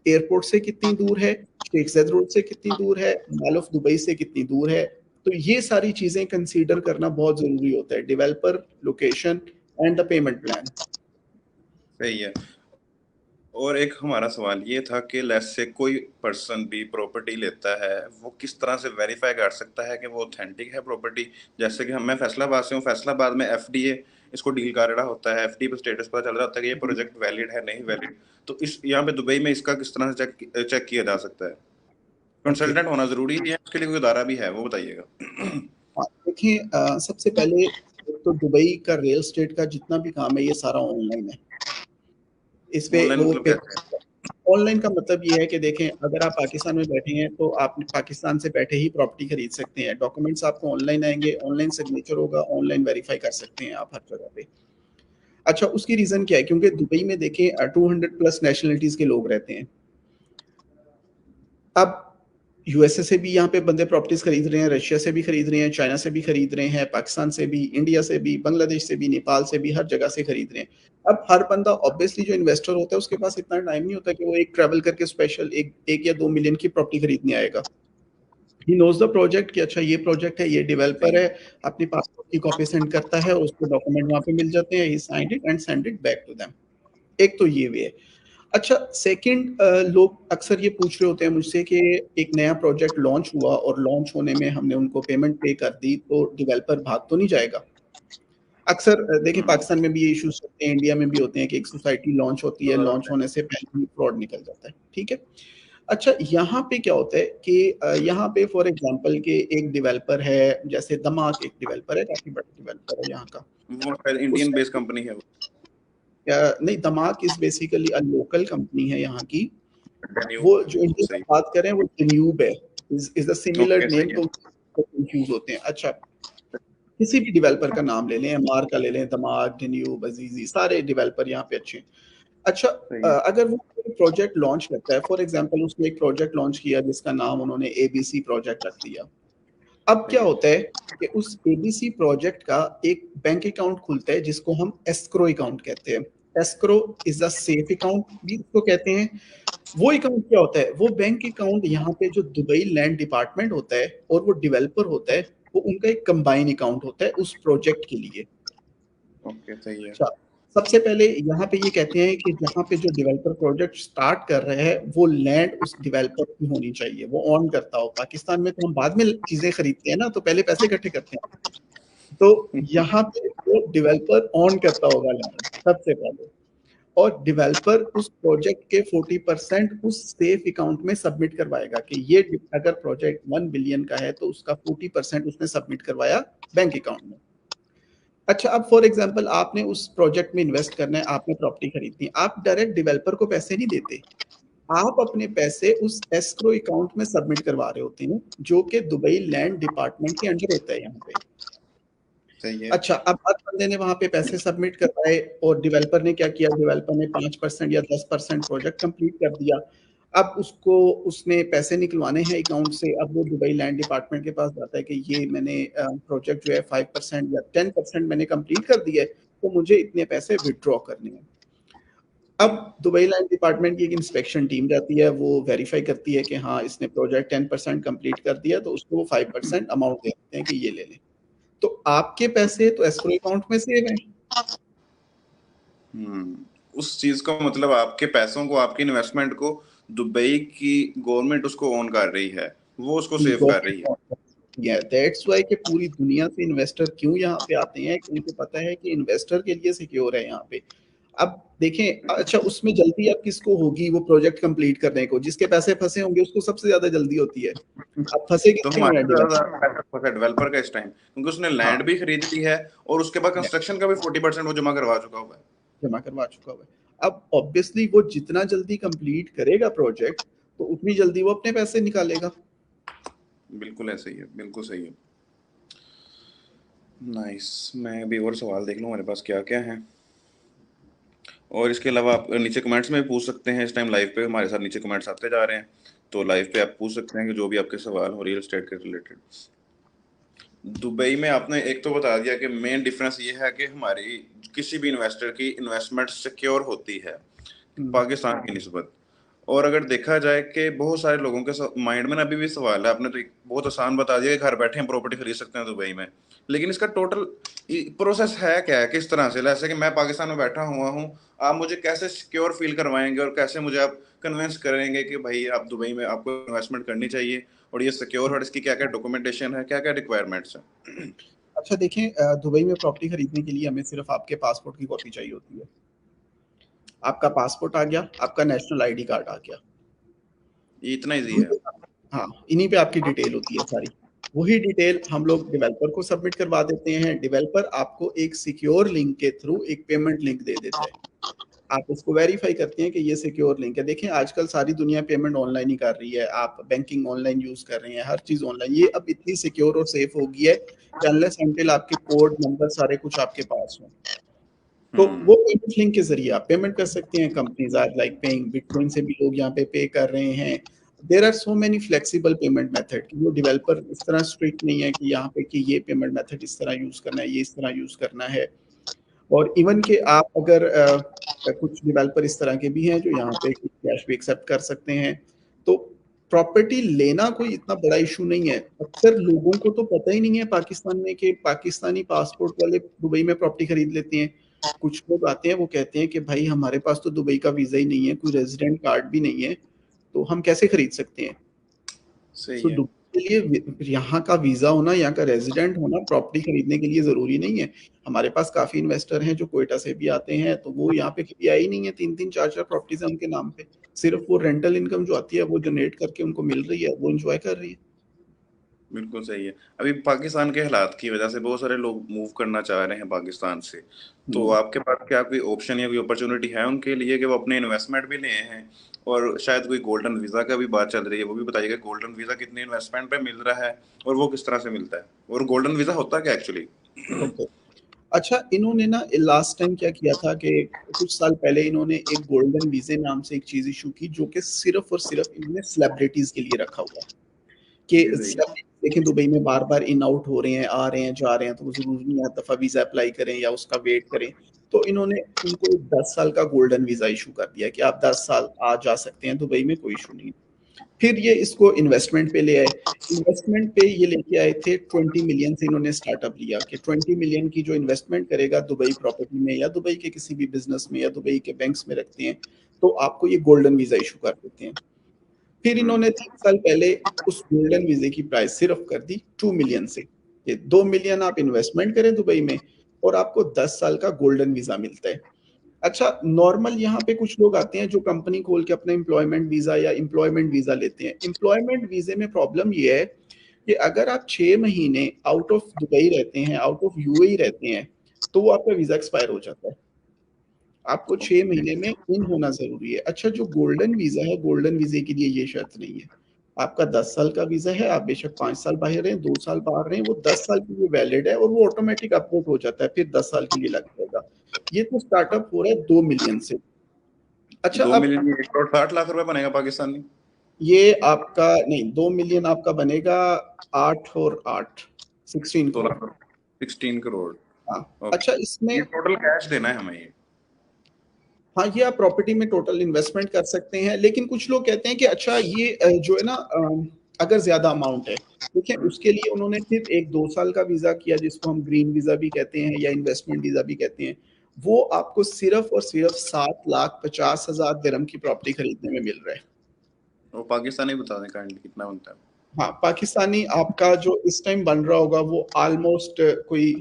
एयरपोर्ट से कितनी दूर है, शेख ज़ायद रोड से कितनी दूर है, मॉल ऑफ दुबई से कितनी दूर है। तो ये सारी चीजें कंसीडर करना बहुत जरूरी होता है, developer, location and the payment plan. सही है। और एक हमारा सवाल ये था कि लेट्स से कोई पर्सन भी प्रॉपर्टी लेता है, वो किस तरह से वेरीफाई कर सकता है कि वो ऑथेंटिक है प्रॉपर्टी? जैसे कि हम मैं फैसलाबाद से हूँ, फैसलाबाद में एफडीए इसको डील कर रहा होता है, एफडी पे स्टेटस पता चल रहा होता है कि ये प्रोजेक्ट वैलिड है नहीं वैलिड, तो इस यहाँ पे दुबई में इसका किस तरह से चेक किया जा सकता है? ओके, कंसल्टेंट होना जरूरी है, उसके लिए कोई अदारा भी है, वो बताइएगा। हाँ देखिए सबसे पहले तो दुबई का रियल एस्टेट का जितना भी काम है ये सारा ऑनलाइन है। इस पे ऑनलाइन वो मतलब पे कैसे? ऑनलाइन का मतलब ये है कि देखें अगर आप पाकिस्तान में बैठे हैं तो आप पाकिस्तान से बैठे ही प्रॉपर्टी खरीद सकते हैं। डॉक्यूमेंट्स आपको ऑनलाइन आएंगे, ऑनलाइन सिग्नेचर होगा, ऑनलाइन वेरीफाई कर सकते हैं आप हर जगह पे। अच्छा, उसकी रीज़न क्या है? क्योंकि दुबई में देखें 200 प्लस नेशनलिटीज़ के लोग रहते हैं। अब यूएसए से भी यहाँ पे बंदे प्रॉपर्टीज़ खरीद रहे हैं, रशिया से भी खरीद रहे हैं, चाइना से भी खरीद रहे हैं, पाकिस्तान से भी, इंडिया से भी, बांग्लादेश से भी, नेपाल से भी, हर जगह से खरीद रहे हैं। अब हर बंदा ऑब्वियसली जो इन्वेस्टर होता है उसके पास इतना टाइम नहीं होता कि वो एक ट्रैवल करके स्पेशल 1 या 2 मिलियन की प्रॉपर्टी खरीदने आएगा। ही नोज़ द प्रोजेक्ट कि अच्छा ये प्रोजेक्ट है, ये सही डेवलपर है। है, अपनी पासपोर्ट की कॉपी सेंड करता है और उसको डॉक्यूमेंट वहाँ पे मिल जाते हैं, he signed it and send it back to them. एक तो ये वे है। अच्छा, सेकंड लोग अक्सर ये पूछ रहे होते हैं मुझसे कि एक नया प्रोजेक्ट लॉन्च हुआ और लॉन्च होने में हमने उनको पेमेंट पे कर दी, तो डेवलपर भाग तो नहीं जाएगा? अक्सर देखिए हुँ, पाकिस्तान में भी ये इश्यूज़ होते हैं, इंडिया में भी होते हैं कि एक सोसाइटी लॉन्च होती है, लॉन्च होने से पहले ही फ्रॉड निकल जाता है, ठीक है? अच्छा, यहाँ पे क्या होता है कि यहाँ पे फॉर एग्ज़ाम्पल कि एक डेवलपर है, जैसे दमाक एक डेवलपर है, काफ़ी बड़ा डेवलपर है यहाँ का। वो शायद इंडियन उसने बेस्ड कंपनी है वो। नहीं, दमाक इज़ बेसिकली लोकल कंपनी है यहाँ की। डेन्यूब, वो जो इंडिया सही। में बात करें वो डेन्यूब है, is a similar okay, name, सही है। तो कन्फ्यूज़ होते हैं। अच्छा, किसी भी डेवलपर का नाम ले लें, एमआर का ले लें, दमाक, डेन्यूब, अज़ीज़ी, सारे डेवलपर यहाँ पे अच्छे हैं। अच्छा, सही है। अगर वो कोई प्रोजेक्ट लॉन्च करता है, फॉर एग्ज़ाम्पल उसने एक प्रोजेक्ट लॉन्च किया जिसका नाम उन्होंने एबीसी प्रोजेक्ट रख दिया। अब क्या सही है। होता है कि उस एबीसी प्रोजेक्ट का एक बैंक अकाउंट खुलता है जिसको हम एस्क्रो अकाउंट कहते हैं। Escrow is a safe account भी उसको कहते हैं। वो अकाउंट क्या होता है? वो बैंक अकाउंट यहाँ पे जो दुबई लैंड डिपार्टमेंट होता है और वो डेवलपर होता है, वो उनका एक कंबाइन अकाउंट होता है उस प्रोजेक्ट के लिए। ओके, सही है। अच्छा, सबसे पहले यहाँ पे ये कहते हैं कि जहाँ पे जो डेवलपर प्रोजेक्ट स्टार्ट कर रहे हैं, वो लैंड उस डेवलपर की होनी चाहिए, वो ओन करता हो। पाकिस्तान में तो हम बाद में चीज़ें खरीदते हैं ना, तो पहले पैसे इकट्ठे करते हैं। तो यहाँ पे वो डेवलपर ओन करता होगा लैंड, सबसे पहले। और डेवलपर उस प्रोजेक्ट के 40% उस सेफ अकाउंट में सबमिट करवाएगा कि ये अगर प्रोजेक्ट 1 बिलियन का है तो उसका 40% उसने सबमिट करवाया बैंक अकाउंट में। अच्छा, अब फॉर एग्जांपल आपने उस प्रोजेक्ट में इन्वेस्ट करना है, आपने प्रॉपर्टी खरीदनी है, आप डायरेक्ट डेवलपर को पैसे नहीं देते। आप अपने पैसे उस एस्क्रो अकाउंट में सबमिट करवा रहे होते हैं, जो कि दुबई लैंड डिपार्टमेंट के अंडर होता है यहाँ पे। सही है। अच्छा, अब हर बंदे ने वहाँ पे पैसे सबमिट करवाए और डेवलपर ने क्या किया, डेवलपर ने 5% या 10% प्रोजेक्ट कंप्लीट कर दिया। अब उसको उसने पैसे निकलवाने हैं अकाउंट से, अब वो दुबई लैंड डिपार्टमेंट के पास जाता है कि ये मैंने प्रोजेक्ट जो है 5% या 10% मैंने कंप्लीट कर दिया है, तो मुझे इतने पैसे विथड्रॉ करने हैं। अब दुबई लैंड डिपार्टमेंट की एक इंस्पेक्शन टीम जाती है, वो वेरीफाई करती है कि हाँ, इसने प्रोजेक्ट 10% कंप्लीट कर दिया, तो उसको वो 5% अमाउंट दे देते हैं कि ये ले लें। तो आपके पैसे तो एस्क्रो अकाउंट में सेव हैं। उस चीज़ को मतलब आपके पैसों को, आपकी इन्वेस्टमेंट को दुबई की गवर्नमेंट उसको ओन कर रही है, वो उसको सेव कर रही है। दैट्स व्हाई कि पूरी दुनिया से इन्वेस्टर क्यों यहाँ पे आते हैं, कि उनको पता है कि इन्वेस्टर के लिए सिक्योर है यहाँ पे। अब देखें, अच्छा उसमें जल्दी अब किसको होगी वो प्रोजेक्ट कंप्लीट करने को, जिसके पैसे फंसे होंगे उसको सबसे ज्यादा जल्दी होती है। अब फंसे तो किसमें हुए हमारे हैं? ज़्यादा पैसा फंसा डेवलपर का इस टाइम, क्योंकि उसने हाँ, लैंड भी खरीद ली है और उसके बाद कंस्ट्रक्शन का भी 40% वो जमा करवा चुका हुआ है। जमा करवा चुका हुआ है। अब ऑब्वियसली वो जितना जल्दी कंप्लीट करेगा प्रोजेक्ट, तो उतनी जल्दी वो अपने पैसे निकालेगा। बिल्कुल ऐसे ही है, बिल्कुल सही है। नाइस। मैं अभी और सवाल देख लूँ हमारे पास क्या क्या है। और इसके अलावा आप नीचे कमेंट्स में भी पूछ सकते हैं। इस टाइम लाइव पे हमारे साथ नीचे कमेंट्स आते जा रहे हैं, तो लाइव पे आप पूछ सकते हैं कि जो भी आपके सवाल हो रियल एस्टेट के रिलेटेड। दुबई में आपने एक तो बता दिया कि मेन डिफरेंस ये है कि हमारी किसी भी इन्वेस्टर की इन्वेस्टमेंट सिक्योर होती है हम्म, पाकिस्तान की निस्बत। और अगर देखा जाए कि बहुत सारे लोगों के माइंड में ना अभी भी सवाल है, आपने तो एक बहुत आसान बता दिया कि घर बैठे हम प्रॉपर्टी खरीद सकते हैं दुबई में, लेकिन इसका टोटल प्रोसेस है क्या है, किस तरह से, जैसे कि मैं पाकिस्तान में बैठा हुआ हूँ, आप मुझे कैसे सिक्योर फील करवाएंगे और कैसे मुझे आप कन्विंस करेंगे कि भाई आप दुबई में आपको इन्वेस्टमेंट करनी चाहिए और ये सिक्योर, और इसकी क्या क्या डॉक्यूमेंटेशन है, क्या क्या रिक्वायरमेंट्स है। अच्छा देखें, दुबई में प्रॉपर्टी खरीदने के लिए हमें सिर्फ आपके पासपोर्ट की कॉपी चाहिए होती है। आपका पासपोर्ट आ गया, आपका नेशनल आईडी कार्ड आ गया। ये इतना ईजी इन्हीं है। पे हाँ, इन्हीं पे आपकी डिटेल होती है सारी। वही डिटेल हम लोग डेवलपर को सबमिट करवा देते हैं। डेवलपर आपको एक सिक्योर लिंक के थ्रू एक पेमेंट लिंक दे देता है। आप उसको वेरीफाई करते हैं कि ये सिक्योर लिंक है। देखिए आजकल सारी दुनिया पेमेंट ऑनलाइन ही कर रही है, आप बैंकिंग ऑनलाइन यूज कर रहे हैं, हर चीज ऑनलाइन। ये अब इतनी सिक्योर और सेफ हो गई है कि अनलेस अनटिल आपके कोड नंबर सारे कुछ आपके पास हो। तो वो पेमेंट लिंक के ज़रिए आप पेमेंट कर सकते हैं। Companies are like paying bitcoin से भी लोग यहाँ पे पे कर रहे हैं। There are so many flexible payment method कि वो डेवलपर इस तरह स्ट्रिक्ट नहीं है कि यहाँ पे कि ये पेमेंट मेथड इस तरह यूज़ करना है, ये इस तरह यूज़ करना है। और इवन कि आप अगर कुछ डेवलपर इस तरह के भी हैं जो यहाँ पे कैश भी एक्सेप्ट कर सकते हैं। तो प्रॉपर्टी लेना कोई इतना बड़ा इशू नहीं है। अक्सर लोगों को तो पता ही नहीं है पाकिस्तान में कि पाकिस्तानी पासपोर्ट वाले दुबई में प्रॉपर्टी खरीद लेते हैं। कुछ लोग आते हैं वो कहते हैं कि भाई हमारे पास तो दुबई का वीज़ा ही नहीं है, कोई रेज़िडेंट कार्ड भी नहीं है, तो हम कैसे खरीद सकते हैं? सही सो है। दुबई के लिए यहाँ का वीज़ा होना, यहाँ का रेज़िडेंट होना प्रॉपर्टी खरीदने के लिए ज़रूरी नहीं है। हमारे पास काफ़ी इन्वेस्टर हैं जो क्वेटा से भी आते हैं, तो वो यहाँ पे कभी आए ही नहीं है, 3-3 4-4 प्रॉपर्टीज़ हैं उनके नाम पे। सिर्फ़ वो रेंटल इनकम जो आती है वो जनरेट करके उनको मिल रही है, वो एन्जॉय कर रही है। बिल्कुल सही है। अभी पाकिस्तान के हालात की वजह से बहुत सारे लोग मूव करना चाह रहे हैं पाकिस्तान से। तो हुँ। आपके पास क्या कोई ऑप्शन या कोई अपॉर्चुनिटी है उनके लिए कि वो अपने इन्वेस्टमेंट भी ले हैं, और शायद कोई गोल्डन वीज़ा का भी बात चल रही है, वो भी बताइएगा गोल्डन वीज़ा कितने इन्वेस्टमेंट पे मिल रहा है और वो किस तरह से मिलता है? और गोल्डन वीज़ा होता क्या एक्चुअली? ओके। अच्छा, इन्होंने ना लास्ट टाइम क्या किया था कि कुछ साल पहले इन्होंने एक गोल्डन वीज़े नाम से एक चीज़ इश्यू की जो कि सिर्फ़ और सिर्फ़ इन्होंने सेलिब्रिटीज़ के लिए रखा हुआ है। कि ये सही है। देखें दुबई में बार-बार इन आउट हो रहे हैं, आ रहे हैं, जा रहे हैं, तो वो ज़रूरी नहीं हर दफ़ा वीज़ा अप्लाई करें या उसका वेट करें। तो इन्होंने उनको 10 साल का गोल्डन वीज़ा इश्यू कर दिया कि आप 10 साल आ जा सकते हैं दुबई में, कोई इश्यू नहीं। फिर ये इसको इन्वेस्टमेंट पे ले आए। इन्वेस्टमेंट पे ये लेके आए थे 20 मिलियन से इन्होंने स्टार्टअप लिया कि 20 मिलियन की जो इन्वेस्टमेंट करेगा दुबई प्रॉपर्टी में या दुबई के किसी भी बिज़नेस में या दुबई के बैंक्स में रखते हैं, तो आपको ये गोल्डन वीज़ा इश्यू कर देते हैं। फिर इन्होंने 3 साल पहले उस गोल्डन वीज़े की प्राइस सिर्फ कर दी 2 मिलियन से, कि 2 मिलियन आप इन्वेस्टमेंट करें दुबई में और आपको 10 साल का गोल्डन वीज़ा मिलता है। अच्छा, नॉर्मल यहाँ पे कुछ लोग आते हैं जो कंपनी खोल के अपना एम्प्लॉयमेंट वीज़ा या एम्प्लॉयमेंट वीज़ा लेते हैं। एम्प्लॉयमेंट वीज़े में प्रॉब्लम ये है कि अगर आप 6 महीने आउट ऑफ दुबई रहते हैं, आउट ऑफ यूएई रहते हैं, तो वो आपका वीज़ा एक्सपायर हो जाता है। आपको 6 ओके। महीने में इन होना ज़रूरी है। अच्छा, जो गोल्डन वीज़ा है, गोल्डन वीज़े के लिए ये शर्त नहीं है। आपका 10 साल का वीज़ा है, आप बेशक 5 साल बाहर रहें, 2 साल बाहर रहें, वो 10 साल के लिए वैलिड है और वो ऑटोमैटिक अपडेट हो जाता है, फिर 10 साल के लिए लग जाएगा। ये तो स्टार्टअप हो रहा है 2 मिलियन से। अच्छा, 2 अब मिलियन ये 1 करोड़ 60 लाख रुपए बनेगा पाकिस्तानी? ये आपका नहीं, 2 मिलियन आपका बनेगा 8 और 8, 16 16 करोड़। करोड़, 16 करोड़। हाँ, अच्छा ओके। ये इसमें टोटल कैश देना है हमें ये? हाँ, ये आप प्रॉपर्टी में टोटल इन्वेस्टमेंट कर सकते हैं, लेकिन कुछ लोग कहते हैं कि अच्छा ये जो है ना अगर ज़्यादा अमाउंट है, देखिए उसके लिए उन्होंने फिर एक 2 साल का वीज़ा किया जिसको हम ग्रीन वीज़ा भी कहते हैं या इन्वेस्टमेंट वीज़ा भी कहते हैं। वो आपको सिर्फ़ और सिर्फ़ 7,50,000 दिरहम की प्रॉपर्टी खरीदने में मिल रहा है। वो पाकिस्तानी बता दें काइंडली कितना बनता है? हाँ, पाकिस्तानी आपका जो इस टाइम बन रहा होगा वो ऑलमोस्ट कोई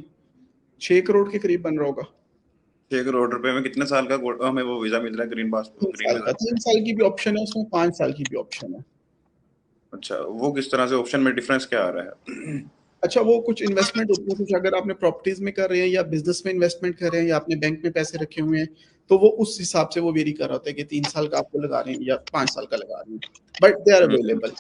6 करोड़ के करीब बन रहा होगा। 6 करोड़ रुपए में कितने साल का हमें वो वीज़ा मिल रहा है, ग्रीन 3 पासपोर्ट, ग्रीन साल वीज़ा? का, 3 साल की भी ऑप्शन है उसमें, 5 साल की भी ऑप्शन है। अच्छा, वो किस तरह से ऑप्शन में डिफरेंस क्या आ रहा है? अच्छा, वो कुछ इन्वेस्टमेंट होती है, कुछ अगर आपने प्रॉपर्टीज़ में कर रहे हैं या बिज़नेस में इन्वेस्टमेंट कर रहे हैं या आपने बैंक में पैसे रखे हुए हैं, तो वो उस हिसाब से वो वेरी कर रहा होता है कि 3 साल का आपको लगा रहे हैं या 5 साल का लगा रहे हैं। But they are hmm. Available.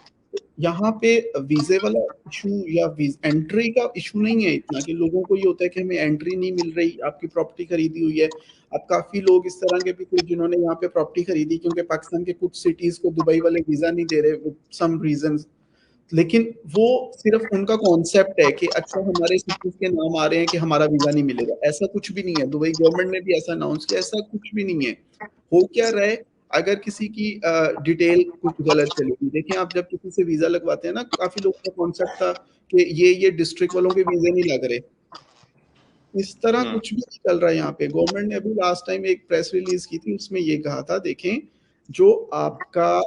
यहाँ पे वीज़े वाला इश्यू या वीज़ एंट्री का इश्यू नहीं है इतना कि लोगों को ये होता है कि हमें एंट्री नहीं मिल रही, आपकी प्रॉपर्टी खरीदी हुई है। अब काफ़ी लोग इस तरह के भी थे जिन्होंने यहाँ पे प्रॉपर्टी खरीदी क्योंकि पाकिस्तान के कुछ सिटीज़ को दुबई वाले वीज़ा नहीं दे रहे विद सम रीज़न्स। लेकिन वो सिर्फ उनका कॉन्सेप्ट है कि अच्छा हमारे सिटीज़ के नाम आ रहे हैं कि हमारा वीज़ा नहीं मिलेगा, ऐसा कुछ भी नहीं है। दुबई गवर्नमेंट ने भी ऐसा अनाउंस किया, ऐसा कुछ भी नहीं है। हो क्या रहा है, अगर किसी की डिटेल कुछ गलत चलेगी, देखिए आप जब किसी से वीज़ा लगवाते हैं ना, काफ़ी लोगों का कॉन्सेप्ट था कि ये डिस्ट्रिक्ट वालों के वीज़े नहीं लग रहे। इस तरह हम्म। कुछ भी नहीं चल रहा है यहाँ पे। गवर्नमेंट ने अभी लास्ट टाइम एक प्रेस रिलीज़ की थी, उसमें ये कहा था देखें, जो आपका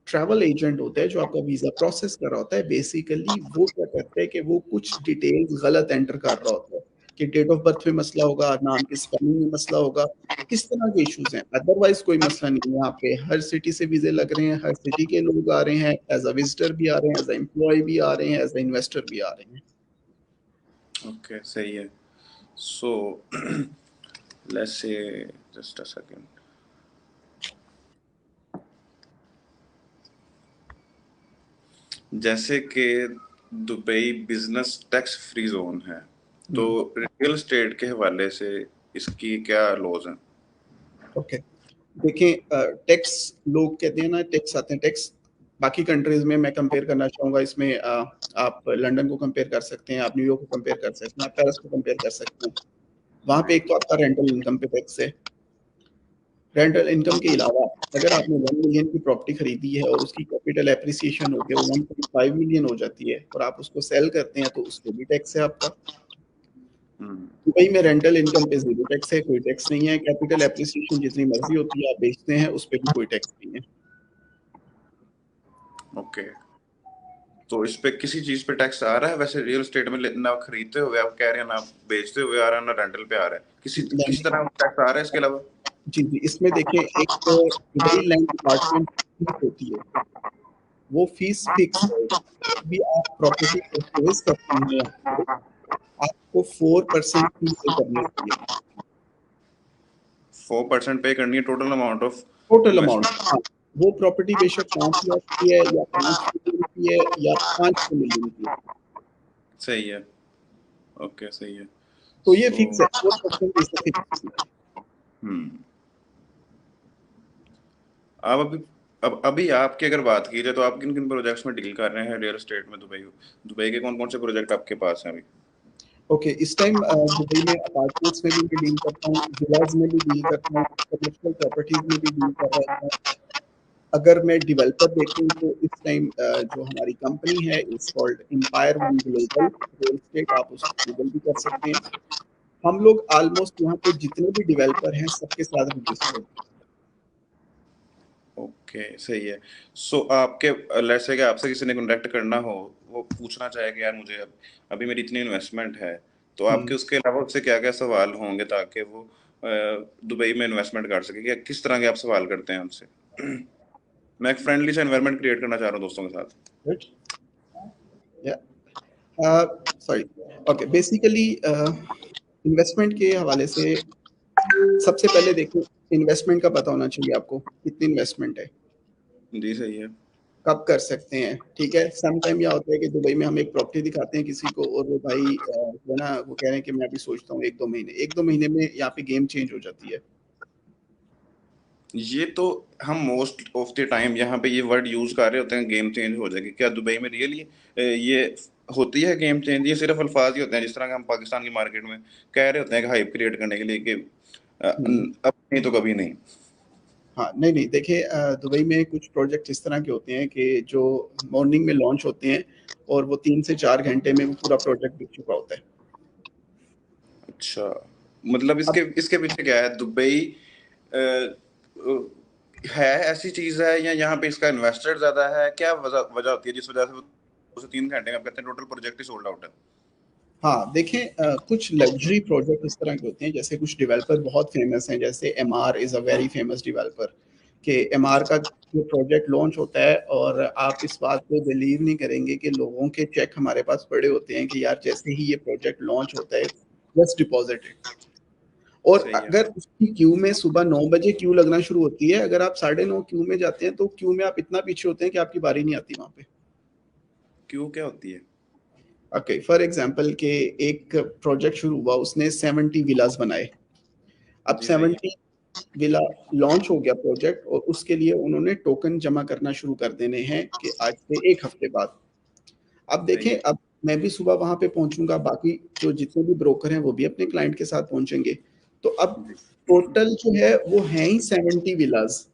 ट्रैवल एजेंट होता है, जो आपका वीज़ा प्रोसेस कर रहा होता है, बेसिकली वो क्या करता है कि वो कुछ डिटेल्स गलत एंटर कर रहा होता है, कि डेट ऑफ बर्थ में मसला होगा, नाम की स्पेलिंग में मसला होगा, इस तरह के इश्यूज़ हैं। अदरवाइज़ कोई मसला नहीं है यहाँ पे, हर सिटी से वीज़े लग रहे हैं, हर सिटी के लोग आ रहे हैं, एज़ अ विज़िटर भी आ रहे हैं, एज़ अ एम्प्लॉयी भी आ रहे हैं, एज़ अ इन्वेस्टर भी आ रहे हैं। ओके, सही है। So let's say, just a second. जैसे कि Dubai business tax free zone है, तो हुँ, रियल एस्टेट के हवाले से इसकी क्या लॉज हैं? ओके, देखें, टैक्स, लोग कहते हैं ना टैक्स आते हैं, टैक्स बाकी कंट्रीज में मैं कंपेयर करना चाहूँगा इसमें, आप लंदन को कंपेयर कर सकते हैं, आप न्यूयॉर्क को कंपेयर कर सकते हैं, आप पेरिस को कंपेयर कर सकते हैं। वहाँ पे एक तो आपका रेंटल इनकम पे टैक्स है। रेंटल इनकम के अलावा अगर आपने 1 मिलियन की प्रॉपर्टी खरीदी है और उसकी कैपिटल एप्रिसिएशन होके 1.5 मिलियन हो जाती है और आप उसको सेल करते हैं तो उस पे भी टैक्स है आपका। दुबई में रेंटल इनकम पे जीरो टैक्स है, कोई टैक्स नहीं है। कैपिटल एप्रिसिएशन जितनी मर्जी होती है आप बेचते हैं, उस पे भी कोई टैक्स नहीं है। ओके, तो इस पे किसी चीज पे टैक्स आ रहा है वैसे रियल एस्टेट में? ना खरीदते हुए आप कह रहे हैं, ना बेचते हुए आ रहा है, ना रेंटल पे आ रहा है, किसी तरह टैक्स आ रहा है इसके अलावा? जी, जी, इसमें देखिए एक दुबई लैंड डिपार्टमेंट फीस होती है, वो फीस फिक्स है। भी आप प्रॉपर्टी परचेज करते हैं यहाँ पे, आपको 4% फी पे करनी होती है। 4% पे करनी है total amount of total amount, investment? हाँ, वो प्रॉपर्टी बेशक 5 लाख की है या 5 मिलियन की है या 500 मिलियन की है, सही है। ओके, सही है। तो ये सो फिक्स है, 4% इज द फिक्स। हम्म आप अभी, अब अभी आपकी अगर बात की जाए तो आप किन किन प्रोजेक्ट्स में डील कर रहे हैं रियल एस्टेट में? दुबई दुबई के कौन कौन से प्रोजेक्ट आपके पास हैं अभी? ओके, इस टाइम दुबई में अपार्टमेंट्स में भी मैं डील करता हूँ, विलाज में भी डील करता हूँ, कमर्शियल प्रॉपर्टीज में भी डील कर रहा हूँ। अगर मैं डेवलपर देखूँ तो इस टाइम जो हमारी कंपनी है is called Empire one global real Estate, आप उसको गूगल भी कर सकते हैं। हम लोग ऑलमोस्ट यहाँ पे जितने भी डेवलपर हैं सबके साथ रजिस्टर्ड। ओके, सही है। सो आपके लेट्स से कि आपसे किसी ने कॉन्टेक्ट करना हो, वो पूछना चाहे कि यार मुझे अभी मेरी इतनी इन्वेस्टमेंट है, तो आपके उसके अलावा उससे क्या क्या सवाल होंगे ताकि वो दुबई में इन्वेस्टमेंट कर सके? क्या किस तरह के आप सवाल करते हैं उनसे? मैं एक फ्रेंडली सा एनवायरनमेंट क्रिएट करना चाह रहा हूँ दोस्तों के साथ। राइट, या सॉरी, ओके, बेसिकली इन्वेस्टमेंट के हवाले से सबसे पहले देखो, इन्वेस्टमेंट का पता होना चाहिए आपको कितनी इन्वेस्टमेंट है, जी, सही है। कब कर सकते हैं। ठीक है, सम टाइम यह होता है कि दुबई में हम एक प्रॉपर्टी दिखाते हैं किसी को और वो भाई जो है ना वो कह रहे हैं कि मैं अभी सोचता हूँ 1-2 महीने में यहाँ पे गेम चेंज हो जाती है। ये तो हम मोस्ट ऑफ द टाइम यहाँ पे ये वर्ड यूज कर रहे होते हैं, गेम चेंज हो जाएगी। क्या दुबई में रियली ये होती है गेम चेंज? ये सिर्फ अल्फाज ही होते हैं, जिस तरह के हम पाकिस्तान की मार्केट में कह रहे होते हैं कि हाइप क्रिएट करने के लिए कि हम्म, अब नहीं तो कभी नहीं। हाँ, नहीं नहीं, देखिए दुबई में कुछ प्रोजेक्ट इस तरह के होते हैं कि जो मॉर्निंग में लॉन्च होते हैं और वो 3 से 4 घंटे में वो पूरा प्रोजेक्ट बिक चुका होता है। अच्छा, मतलब इसके अब इसके पीछे क्या है? दुबई अ, अ, है ऐसी चीज है, या यहाँ पे इसका इन्वेस्टर ज्यादा है? क्या वजह वजह होती है जिस वजह से वो 2 से 3 घंटे में आप कहते हैं टोटल प्रोजेक्ट ही सोल्ड आउट है? हाँ, देखें, कुछ लग्जरी प्रोजेक्ट इस तरह के होते हैं, जैसे कुछ डेवलपर बहुत फेमस हैं, जैसे MR is a very famous developer, कि एमआर का जो प्रोजेक्ट लॉन्च होता है और आप इस बात पे बिलीव नहीं करेंगे कि लोगों के चेक हमारे पास पड़े होते हैं कि यार जैसे ही ये प्रोजेक्ट लॉन्च होता है जस्ट डिपॉजिट इट। और सही है। अगर उसकी क्यू में सुबह 9 बजे क्यू लगना शुरू होती है, अगर आप 9:30 क्यू में जाते हैं तो क्यू में आप इतना पीछे होते हैं कि आपकी बारी नहीं आती वहां पे। क्यों, क्या होती है? ओके, फॉर एग्जांपल के एक प्रोजेक्ट शुरू हुआ, उसने 70 विलास बनाए। अब जी, सही है। 70 विला लॉन्च हो गया प्रोजेक्ट और उसके लिए उन्होंने टोकन जमा करना शुरू कर देने हैं कि आज से 1 हफ्ते बाद। अब सही देखें, है। अब मैं भी सुबह वहां पे पहुंचूंगा, बाकी जो जितने भी ब्रोकर हैं वो भी अपने क्लाइंट के साथ पहुंचेंगे। तो अब जी, टोटल जो है वो है ही 70 विलास।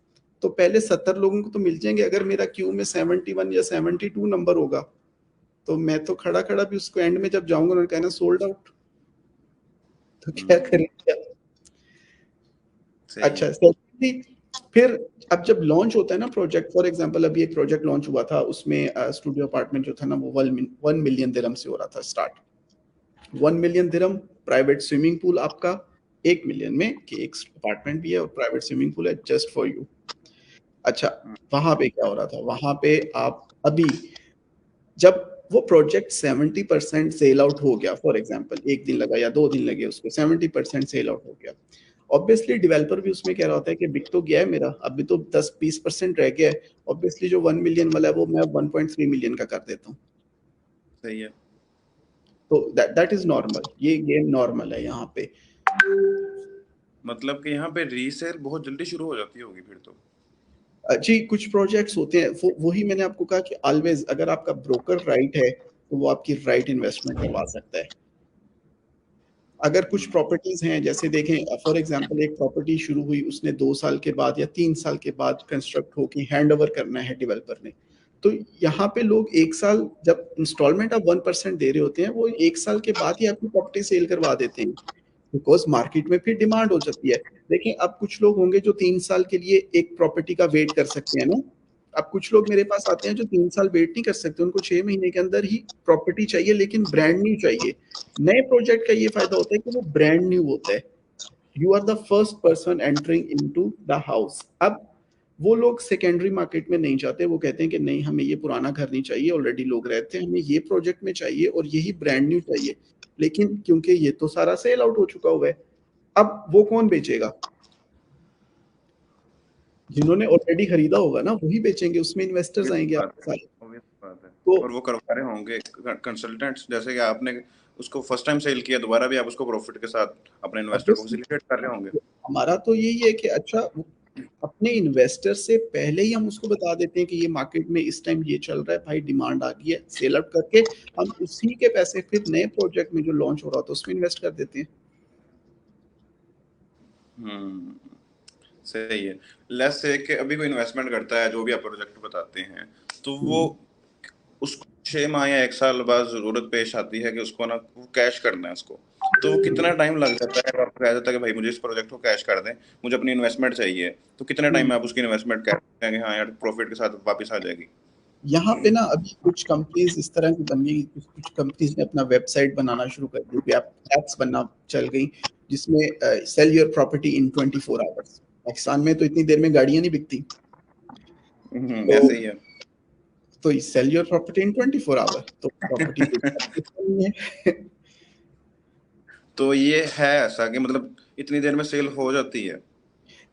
तो पहले 70 लोगों को तो मिल जाएंगे। अगर मेरा क्यू में 71 या 72 नंबर होगा तो मैं तो खड़ा खड़ा भी उसको एंड में जब जाऊंगा उन्होंने कहना सोल्ड आउट, तो क्या हम्म, करेंगे। सही अच्छा, है। सेकेंडली, फिर अब जब लॉन्च होता है ना प्रोजेक्ट, फॉर एग्जांपल अभी एक प्रोजेक्ट लॉन्च हुआ था, उसमें स्टूडियो अपार्टमेंट जो था ना वो 1 मिलियन दिरहम से हो रहा था स्टार्ट। 1 मिलियन दिरहम, प्राइवेट स्विमिंग पूल आपका 1 मिलियन में, कि एक अपार्टमेंट भी है और प्राइवेट स्विमिंग पूल है जस्ट फॉर यू। अच्छा, वहां पे क्या हो रहा था, वहां पे आप अभी जब वो प्रोजेक्ट 70% सेल आउट हो गया, फॉर एग्जांपल 1 दिन लगा या 2 दिन लगे उसको, 70% सेल आउट हो गया, ऑब्वियसली डेवलपर भी उसमें कह रहा होता है कि बिक तो गया है मेरा, अभी तो 10-20% रह गया है, ऑब्वियसली जो 1 मिलियन वाला है वो मैं 1.3 मिलियन का कर देता हूँ। सही है। तो दैट इज नॉर्मल, ये गेम नॉर्मल है यहाँ पे। मतलब कि यहाँ पे रीसेल बहुत जल्दी शुरू हो जाती होगी फिर तो। जी, कुछ प्रोजेक्ट्स होते हैं, वो वही मैंने आपको कहा कि ऑलवेज अगर आपका ब्रोकर राइट है, तो वो आपकी राइट इन्वेस्टमेंट करवा सकता है। अगर कुछ हम्म। प्रॉपर्टीज हैं, जैसे देखें फॉर एग्जांपल एक प्रॉपर्टी शुरू हुई, उसने 2 साल के बाद या 3 साल के बाद कंस्ट्रक्ट होके हैंड ओवर करना है डेवलपर ने। तो यहाँ पे लोग 1 साल जब इंस्टॉलमेंट आप 1% दे रहे होते हैं, वो 1 साल के बाद ही आपकी प्रॉपर्टी सेल करवा देते हैं। बिकॉज़ मार्केट में फिर डिमांड हो जाती है। देखिए, अब कुछ लोग होंगे जो 3 साल के लिए एक प्रॉपर्टी का वेट कर सकते हैं ना। अब कुछ लोग मेरे पास आते हैं जो 3 साल वेट नहीं कर सकते, उनको 6 महीने के अंदर ही प्रॉपर्टी चाहिए, लेकिन ब्रांड न्यू चाहिए। नए प्रोजेक्ट का ये फ़ायदा होता है कि वो ब्रांड न्यू होता है। You are the first person entering into the house. अब वो लोग सेकेंडरी मार्केट में नहीं जाते, वो कहते हैं कि नहीं, हमें ये पुराना घर नहीं चाहिए, ऑलरेडी लोग रहते हैं, हमें ये प्रोजेक्ट में चाहिए और यही ब्रांड न्यू चाहिए। लेकिन क्योंकि ये तो सारा सेल आउट हो चुका हुआ है, अब वो कौन बेचेगा? जिन्होंने ऑलरेडी खरीदा होगा ना, वही बेचेंगे, उसमें इन्वेस्टर्स ऑब्वियस आएंगे बात आपके है, साथ। ऑब्वियस बात है। तो और वो करवा रहे होंगे कंसल्टेंट्स, जैसे कि आपने उसको फर्स्ट टाइम सेल किया, दोबारा भी आप उसको प्रॉफिट के साथ अपने इन्वेस्टर को ऑब्वियसली फैसिलिटेट कर रहे होंगे। हमारा तो यही है कि अच्छा, अपने इन्वेस्टर से पहले ही हम उसको बता देते हैं कि ये मार्केट में इस टाइम ये चल रहा है भाई, डिमांड आ गई है, सेल आउट करके हम उसी के पैसे फिर नए प्रोजेक्ट में जो लॉन्च हो रहा था उसमें इन्वेस्ट कर देते हैं। हम्म, सही है। लेट्स से कि अभी कोई इन्वेस्टमेंट करता है, जो भी आप प्रोजेक्ट बताते हैं, तो वो हम्म, उसको 6 माह या 1 साल बाद जरूरत पेश आती है कि उसको ना वो कैश करना है उसको, तो वो कितना हम्म, टाइम लग जाता है? आपको कहा जाता है कि भाई मुझे इस प्रोजेक्ट को कैश कर दें, मुझे अपनी इन्वेस्टमेंट चाहिए, तो कितने टाइम हम्म। में आप उसकी इन्वेस्टमेंट कैश करेंगे, हाँ यार प्रॉफिट के साथ वापस आ जाएगी? यहाँ पे ना अभी कुछ कंपनीज इस तरह की बन गई, कुछ कुछ कंपनीज ने अपना वेबसाइट बनाना शुरू कर दी, एप्स बनना चल गई, जिसमें cell your property in 24 hours. Pakistan में तो इतनी देर में गाड़ियां नहीं बिकती, तो ऐसे ही है। Sell your property in 24 hour, तो प्रॉपर्टी नहीं है। तो ये है ऐसा कि मतलब इतनी देर में सेल हो जाती है?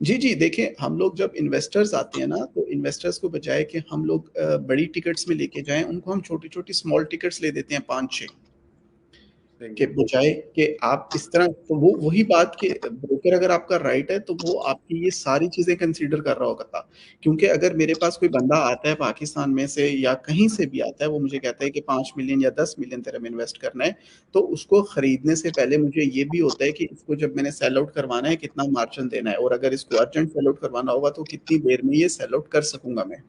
जी, जी, देखिए, हम लोग जब इन्वेस्टर्स आते हैं ना, तो इन्वेस्टर्स को बजाय कि हम लोग बड़ी टिकट्स में लेके जाएं, उनको हम छोटी छोटी स्मॉल टिकट्स ले देते हैं, 5-6 सही के है। बजाय कि आप इस तरह, तो वो वही बात कि ब्रोकर अगर आपका राइट है, तो वो आपकी ये सारी चीजें कंसीडर कर रहा होगा। क्योंकि अगर मेरे पास कोई बंदा आता है पाकिस्तान में से या कहीं से भी आता है, वो मुझे कहता है कि 5 मिलियन या 10 मिलियन तेरे में इन्वेस्ट करना है, तो उसको खरीदने से पहले मुझे ये भी होता है कि इसको जब मैंने सेल आउट करवाना है, कितना मार्जिन देना है, और अगर इसको अर्जेंट सेल आउट करवाना होगा तो कितनी देर में ये सेल आउट कर सकूंगा मैं।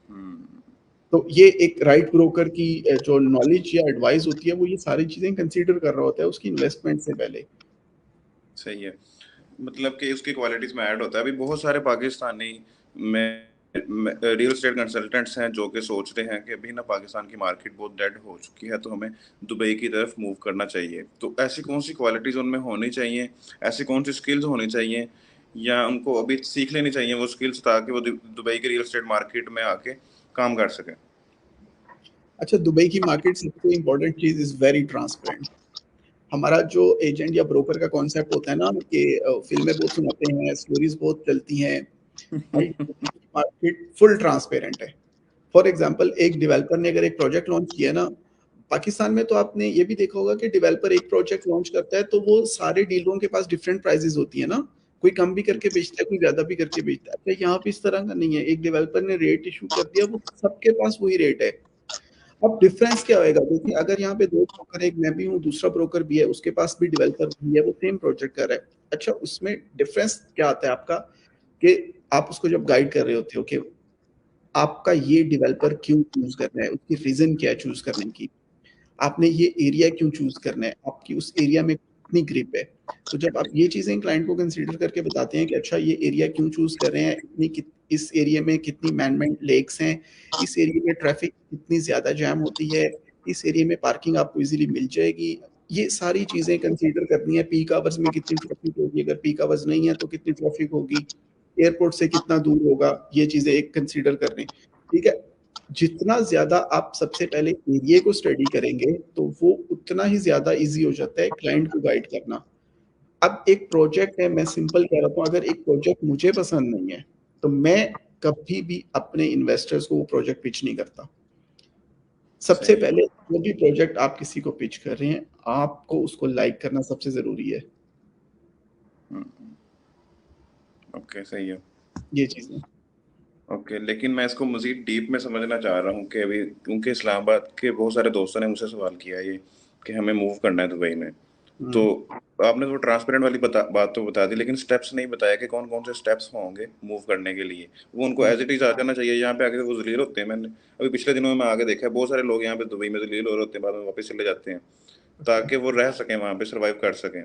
हम्म, तो ये एक राइट ब्रोकर की जो नॉलेज या एडवाइस होती है, वो ये सारी चीजें कंसीडर कर रहा होता है उसकी इन्वेस्टमेंट से पहले। सही है। मतलब कि उसकी क्वालिटीज में ऐड होता है। अभी बहुत सारे पाकिस्तानी में रियल एस्टेट कंसल्टेंट्स हैं जो कि सोच रहे हैं कि अभी ना पाकिस्तान की मार्केट बहुत डेड हो चुकी है, तो हमें दुबई की तरफ मूव करना चाहिए। तो ऐसी कौन सी क्वालिटीज उनमें होनी चाहिए, ऐसी कौन सी स्किल्स होनी चाहिए, या उनको अभी सीख लेनी चाहिए वो स्किल्स, ताकि वो दुबई की रियल एस्टेट मार्केट में आके काम कर सकें? अच्छा, दुबई की मार्केट सबसे इम्पोर्टेंट चीज इज वेरी ट्रांसपेरेंट। हमारा जो एजेंट या ब्रोकर का कॉन्सेप्ट होता है ना, कि फिल्में बहुत सुनाते हैं, स्टोरीज बहुत चलती हैं, भाई मार्केट फुल ट्रांसपेरेंट है। फॉर एग्जांपल, एक डेवलपर ने अगर एक प्रोजेक्ट लॉन्च किया ना, पाकिस्तान में तो आपने ये भी देखा होगा कि डेवलपर एक प्रोजेक्ट लॉन्च करता है तो वो सारे डीलरों के पास डिफरेंट प्राइसेस होती है ना, कोई कम भी करके बेचता है, कोई ज्यादा भी करके बेचता है। अच्छा, यहाँ पे इस तरह का नहीं है, एक डेवलपर ने रेट इशू कर दिया, वो सबके पास वही रेट है। अब डिफरेंस क्या होएगा? देखिए, अगर यहाँ पे 2 ब्रोकर है, एक मैं भी हूँ, दूसरा ब्रोकर भी है, उसके पास भी डेवलपर भी है, वो सेम प्रोजेक्ट कर रहा है। अच्छा, उसमें डिफरेंस क्या आता है आपका, कि आप उसको जब गाइड कर रहे होते हो कि आपका ये डेवलपर क्यों चूज करना है, उसकी रीजन क्या है चूज करने की, आपने ये एरिया क्यों चूज करना है, आपकी उस एरिया में कितनी ग्रिप है। तो जब आप ये चीजें क्लाइंट को कंसीडर करके बताते हैं कि अच्छा, ये एरिया क्यों चूज कर रहे हैं, इस एरिया में कितनी मैनमेड लेक्स हैं, इस एरिया में ट्रैफिक कितनी ज्यादा जैम होती है, इस एरिया में पार्किंग आपको इजीली मिल जाएगी, ये सारी चीजें कंसीडर करनी है। पीक आवर्स में कितनी ट्रैफिक होगी, अगर पीक आवर्स नहीं है तो कितनी ट्रैफिक होगी, एयरपोर्ट से कितना दूर होगा, ये चीजें एक कंसीडर करनी। ठीक है, जितना ज़्यादा आप सबसे पहले एरिया को स्टडी करेंगे, तो वो उतना ही ज़्यादा ईज़ी हो जाता है क्लाइंट को गाइड करना। अब एक प्रोजेक्ट है, मैं सिंपल कह रहा हूँ, अगर एक प्रोजेक्ट मुझे पसंद नहीं है, तो मैं कभी भी अपने इन्वेस्टर्स को वो प्रोजेक्ट पिच नहीं करता। सबसे सही है। पहले जो भी प्रोजेक्ट आप किसी को पिच कर रहे हैं, आपको उसको लाइक करना सबसे ज़रूरी है। ओके, सही है। ये चीज़ें। ओके, लेकिन मैं इसको मज़ीद डीप में समझना चाह रहा हूँ कि अभी क्योंकि इस्लामाबाद के बहुत सारे दोस्तों ने मुझसे सवाल किया है ये कि हमें मूव करना है दुबई में। तो हुँ। आपने तो ट्रांसपेरेंट वाली बात तो बता दी, लेकिन स्टेप्स नहीं बताया कि कौन कौन से स्टेप्स होंगे मूव करने के लिए। वो उनको हुँ। एज इट इज़ आ जाना चाहिए, यहाँ पे आके वो जलील होते हैं। मैंने अभी पिछले दिनों में आगे देखा है, बहुत सारे लोग यहाँ पे दुबई में जलील हो रहे होते हैं, बाद में वापस चले जाते हैं ताकि वो रह सकें वहाँ पे, सर्वाइव कर सकें।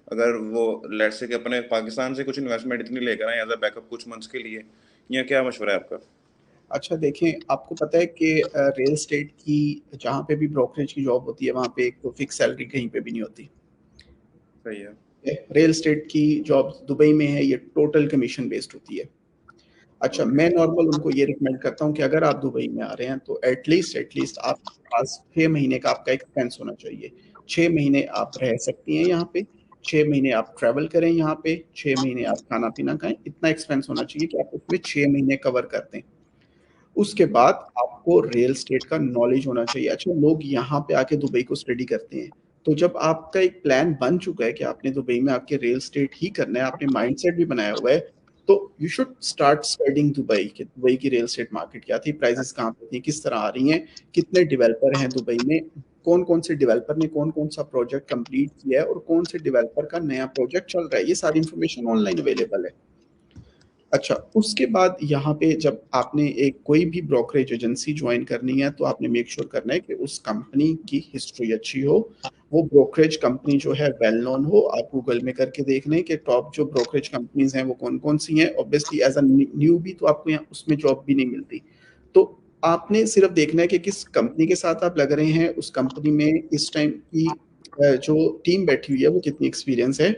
अगर वो लेट्स से कि अपने पाकिस्तान से कुछ इन्वेस्टमेंट इतनी लेकर आए एज अ बैकअप कुछ मंथ्स के लिए, या क्या मशवरा है आपका? अच्छा देखें, आपको पता है कि रियल एस्टेट की जहाँ पे भी ब्रोकरेज की जॉब होती है, वहाँ पे एक तो फिक्स सैलरी कहीं पे भी नहीं होती। सही है। रियल एस्टेट की जॉब दुबई में है, ये टोटल कमीशन बेस्ड होती है। अच्छा, ओके। मैं नॉर्मल उनको ये रिकमेंड करता हूँ कि अगर आप दुबई में आ रहे हैं तो एटलीस्ट आपके पास 6 महीने का आपका एक्सपेंस होना चाहिए। 6 महीने आप रह सकती हैं यहाँ पे, 6 महीने आप ट्रैवल करें यहाँ पे, 6 महीने आप खाना-पीना खाएँ, इतना एक्सपेंस होना चाहिए कि आप उसमें 6 महीने कवर कर दें। उसके बाद आपको रियल एस्टेट का नॉलेज होना चाहिए। अच्छा, लोग यहाँ पे आके दुबई को स्टडी करते हैं, तो जब आपका एक प्लान बन चुका है कि आपने दुबई में आके रियल एस्टेट ही करना है, आपने माइंडसेट भी बनाया हुआ है, तो you should start studying Dubai कि दुबई की रियल एस्टेट मार्केट क्या थी, प्राइसेज़ कहाँ पे थी, किस तरह आ रही हैं, कितने डेवलपर हैं दुबई में, कौन-कौन से डेवलपर ने कौन-कौन सा प्रोजेक्ट कंप्लीट किया है और कौन से डेवलपर का नया प्रोजेक्ट चल रहा है। ये सारी इन्फॉर्मेशन ऑनलाइन अवेलेबल है। अच्छा, उसके बाद यहाँ पे जब आपने एक कोई भी ब्रोकरेज एजेंसी जॉइन करनी है, तो आपने मेक श्योर करना है कि उस कंपनी की हिस्ट्री अच्छी हो। वो ब्रोकरेज कंपनी जो है वेल नोन हो। आप गूगल में करके देख लें कि टॉप जो ब्रोकरेज कंपनीज़ हैं, वो कौन-कौन सी हैं। ऑब्वियसली एज़ अ न्यूबी तो आपको यहाँ उसमें जॉब भी नहीं मिलती। तो आपने सिर्फ़ देखना है कि किस कंपनी के साथ आप लग रहे हैं, उस कंपनी में इस टाइम की जो टीम बैठी हुई है, वो कितनी एक्सपीरियंस है।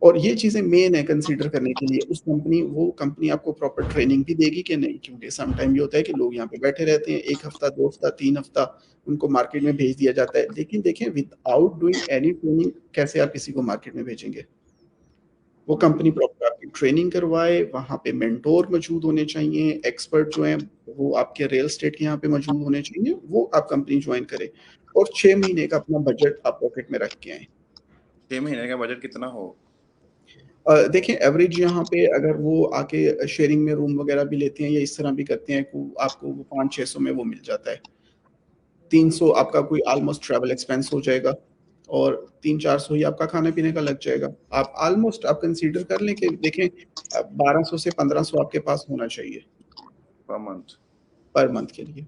और ये चीज़ें मेन है कंसीडर करने के लिए। वो कंपनी आपको प्रॉपर ट्रेनिंग भी देगी कि नहीं? क्योंकि सम टाइम ये होता है कि लोग यहाँ पे बैठे रहते हैं 1 हफ्ता, 2 हफ्ता, 3 हफ्ता, उनको मार्केट में भेज दिया जाता है। लेकिन देखें, विदाउट डूइंग एनी ट्रेनिंग कैसे आप किसी को मार्केट में भेजेंगे? वो कंपनी प्रॉपर आपकी ट्रेनिंग करवाए, वहाँ पे मेंटर मौजूद होने चाहिए, एक्सपर्ट जो हैं वो आपके रियल एस्टेट के यहाँ पे मौजूद होने चाहिए, वो आप कंपनी जॉइन करें और 6 महीने का अपना बजट आप पॉकेट में रख के आएँ। 6 महीने का बजट कितना हो? देखिए, एवरेज यहाँ पे अगर वो आके शेयरिंग में रूम वगैरह भी लेते हैं या इस तरह भी करते हैं, को आपको वो 500-600 में वो मिल जाता है। 300 आपका कोई ऑलमोस्ट ट्रैवल एक्सपेंस हो जाएगा और 300-400 ही आपका खाने-पीने का लग जाएगा। आप ऑलमोस्ट आप कंसीडर कर लें कि देखें 1200 से 1500 आपके पास होना चाहिए पर मंथ? पर मंथ के लिए।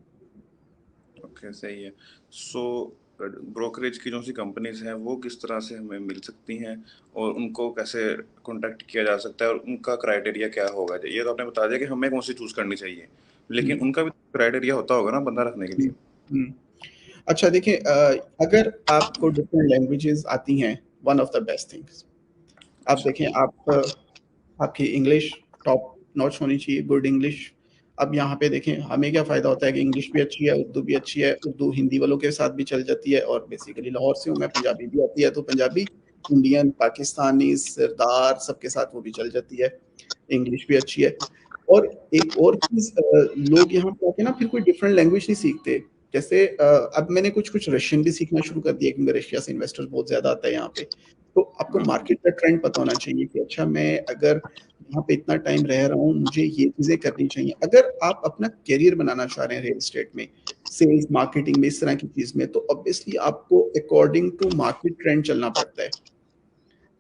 ओके, सही है। सो ब्रोकरेज की जो सी कंपनीज हैं वो किस तरह से हमें मिल सकती हैं, और उनको कैसे कांटेक्ट किया जा सकता है, और उनका क्राइटेरिया क्या होगा? ये तो आपने बता दिया कि हमें कौन सी चूज करनी चाहिए, हुँ, लेकिन उनका भी क्राइटेरिया होता होगा ना बंदा रखने के हुँ, लिए। हुँ। अच्छा देखिए, अगर आपको डिफरेंट लैंग्वेजेज़ आती हैं, one of the best things. आप अच्छा। देखें, आपकी इंग्लिश टॉप नॉच होनी चाहिए, गुड इंग्लिश। अब यहाँ पे देखें, हमें क्या फ़ायदा होता है कि इंग्लिश भी अच्छी है, उर्दू भी अच्छी है, उर्दू हिंदी वालों के साथ भी चल जाती है और बेसिकली लाहौर से हूँ मैं, पंजाबी भी आती है, तो पंजाबी, इंडियन, पाकिस्तानी, सरदार सबके साथ वो भी चल जाती है, इंग्लिश भी अच्छी है। और एक और चीज़, लोग यहाँ पे आके ना फिर कोई डिफरेंट लैंग्वेज नहीं सीखते। जैसे अब मैंने कुछ-कुछ रशियन भी सीखना शुरू कर दिया क्योंकि रशिया से इन्वेस्टर्स बहुत ज़्यादा आता है यहाँ पे। तो आपको मार्केट का ट्रेंड पता होना चाहिए कि अच्छा, मैं अगर यहाँ पे इतना टाइम रह रहा हूँ, मुझे ये चीज़ें करनी चाहिए। अगर आप अपना करियर बनाना चाह रहे हैं रियल एस्टेट में, सेल्स, मार्केटिंग में, इस तरह की चीज़ में, तो ऑब्वियसली आपको अकॉर्डिंग टू मार्केट ट्रेंड चलना पड़ता है।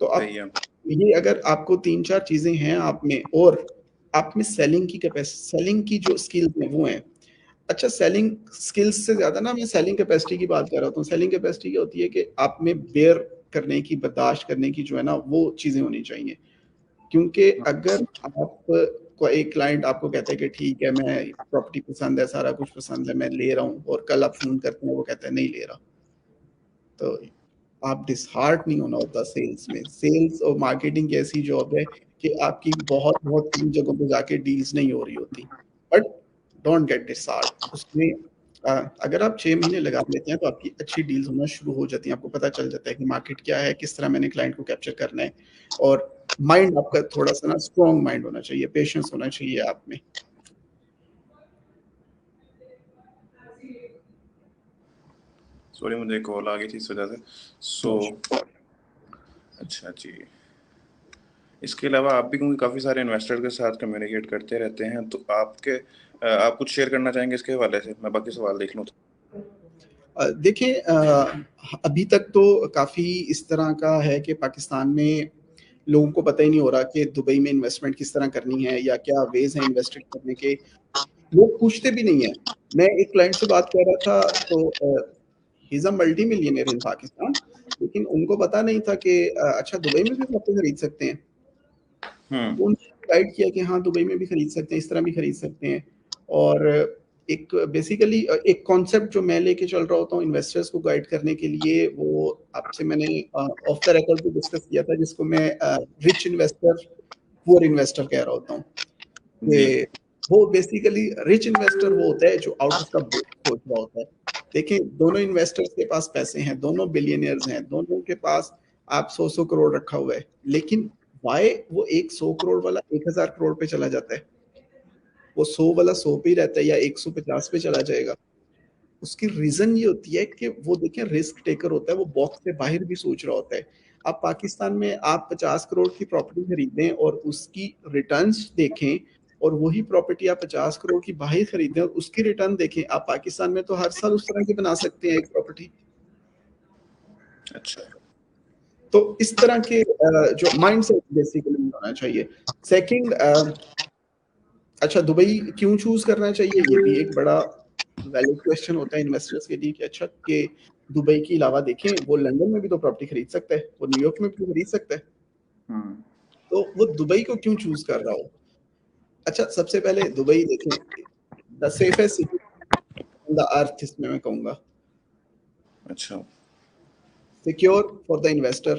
तो सही आप है। ये अगर आपको 3-4 चीज़ें हैं आप में और आप में सेलिंग की जो स्किल्स हैं वो हैं। अच्छा, सेलिंग स्किल्स से ज़्यादा ना मैं सेलिंग कैपेसिटी की बात कर रहा हूँ। सेलिंग कैपेसिटी क्या होती है कि आप में बेयर करने की, बर्दाश्त करने की जो है ना वो चीज़ें होनी चाहिए। क्योंकि अगर आप को एक क्लाइंट आपको कहता है कि ठीक है, मैं प्रॉपर्टी पसंद है, सारा कुछ पसंद है, मैं ले रहा हूँ और कल आप फ़ोन करते हैं, वो कहता है नहीं ले रहा। तो आप डिसहार्ट नहीं होना होता सेल्स में। सेल्स और मार्केटिंग की ऐसी जॉब है कि आपकी बहुत-बहुत कम जगहों पे जाके डील्स नहीं हो रही होती। बट डोंट गेट डिसहार्ट उसमें। अगर आप 6 महीने लगा लेते हैं तो आपकी अच्छी डील्स होना शुरू हो जाती हैं। आपको पता चल जाता है कि मार्केट क्या है, किस तरह मैंने क्लाइंट को कैप्चर करना है और माइंड आपका थोड़ा-सा ना स्ट्रॉन्ग माइंड होना चाहिए, पेशेंस होना चाहिए आप में। सॉरी, मुझे कॉल आ गई थी इस वजह से। So no issue. अच्छा जी। इसके अलावा आप भी क्योंकि काफ़ी सारे इन्वेस्टर के साथ कम्युनिकेट करते रहते हैं, तो आप कुछ शेयर करना चाहेंगे इसके हवाले से? मैं बाकी सवाल देख लूँ तो। देखिए, अभी तक तो काफ़ी इस तरह का है कि पाकिस्तान में लोगों को पता ही नहीं हो रहा कि दुबई में इन्वेस्टमेंट किस तरह करनी है या क्या वेज हैं इन्वेस्टमेंट करने के। लोग पूछते भी नहीं है। मैं एक क्लाइंट से बात कर रहा था, तो he is a multi millionaire in Pakistan, लेकिन उनको पता नहीं था कि अच्छा, दुबई में भी प्रॉपर्टी खरीद सकते हैं। तो उन्होंने गाइड किया कि हाँ, दुबई में भी खरीद सकते हैं, इस तरह भी खरीद सकते हैं। और एक बेसिकली एक कॉन्सेप्ट जो मैं लेके चल रहा होता हूँ इन्वेस्टर्स को गाइड करने के लिए, वो आपसे मैंने ऑफ द रिकॉर्ड भी डिस्कस किया था, जिसको मैं रिच इन्वेस्टर पुअर इन्वेस्टर कह रहा होता हूँ। जी। कि वो बेसिकली रिच इन्वेस्टर वो होता है जो आउट ऑफ द बॉक्स सोच रहा होता है। देखिए, दोनों इन्वेस्टर्स के पास पैसे हैं, दोनों बिलियनियर्स हैं, दोनों के पास आप 100-100 करोड़ रखा हुआ है, लेकिन वाई वो एक 100 करोड़ वाला 1000 करोड़ पे चला जाता है, वो 100 वाला 100 पे ही रहता है या 150 पे चला जाएगा। उसकी रीजन ये होती है कि वो देखें रिस्क टेकर होता है, वो बॉक्स से बाहर भी सोच रहा होता है। अब पाकिस्तान में आप 50 करोड़ की प्रॉपर्टी खरीदें और उसकी रिटर्न्स देखें, और वही प्रॉपर्टी आप 50 करोड़ की बाहर खरीदें और उसकी रिटर्न देखें, आप पाकिस्तान में तो हर साल उस तरह की बना सकते हैं एक प्रॉपर्टी। अच्छा। तो इस तरह के जो माइंडसेट बेसिकली होना चाहिए। सेकंड, अच्छा, दुबई क्यों चूज करना चाहिए, ये भी एक बड़ा वैलिड क्वेश्चन होता है इन्वेस्टर्स के लिए कि अच्छा, कि दुबई के अलावा देखें वो लंदन में भी तो प्रॉपर्टी खरीद सकता है, वो न्यूयॉर्क में भी खरीद सकता है, तो वो दुबई को क्यों चूज कर रहा हो। अच्छा, सबसे पहले दुबई देखें, the safest city on the earth, इसमें मैं कहूंगा। अच्छा। सिक्योर फॉर द इन्वेस्टर,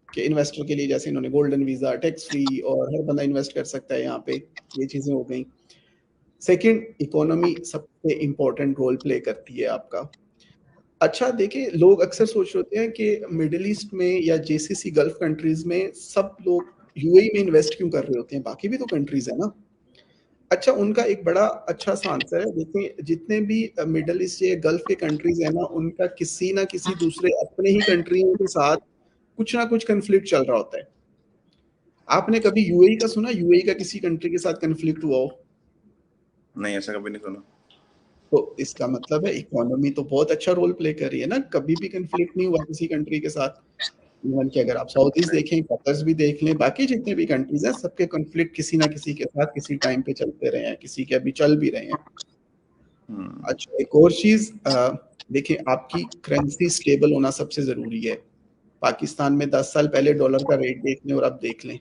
के इन्वेस्टर के लिए जैसे इन्होंने गोल्डन वीजा, टैक्स फ्री, और हर बंदा इन्वेस्ट कर सकता है यहाँ पे, ये चीजें हो गई। सेकंड, इकोनॉमी सबसे इंपॉर्टेंट रोल प्ले करती है आपका। अच्छा, देखिए, लोग अक्सर सोच रहे होते हैं कि मिडिल ईस्ट में या जीसीसी गल्फ कंट्रीज में सब लोग यूएई में इन्वेस्ट क्यों कर रहे होते हैं, बाकी भी तो कंट्रीज है ना। अच्छा, उनका एक बड़ा अच्छा सा आंसर है। देखिए, जितने भी मिडिल ईस्ट या गल्फ के कंट्रीज है ना, उनका किसी ना किसी दूसरे अपने ही कंट्रियों के साथ कुछ ना कुछ कंफ्लिक्ट चल रहा होता है। आपने कभी यूएई का सुना, यूएई का किसी कंट्री के साथ कंफ्लिक्ट हुआ हो? नहीं, ऐसा कभी नहीं सुना। तो इसका मतलब है इकोनॉमी तो बहुत अच्छा रोल प्ले कर रही है ना, कभी भी कंफ्लिक्ट नहीं हुआ किसी कंट्री के साथ। इवन कि अगर आप सऊदीज देखें, कतर्स भी देख लें, बाकी जितने भी कंट्रीज हैं, सबके कॉन्फ्लिक्ट किसी ना किसी के साथ किसी टाइम पे चलते रहे हैं, किसी के अभी चल भी रहे हैं। अच्छा, एक और चीज, देखिए, आपकी करेंसी स्टेबल होना सबसे जरूरी है। पाकिस्तान में 10 साल पहले डॉलर का रेट देख लें और अब देख लें,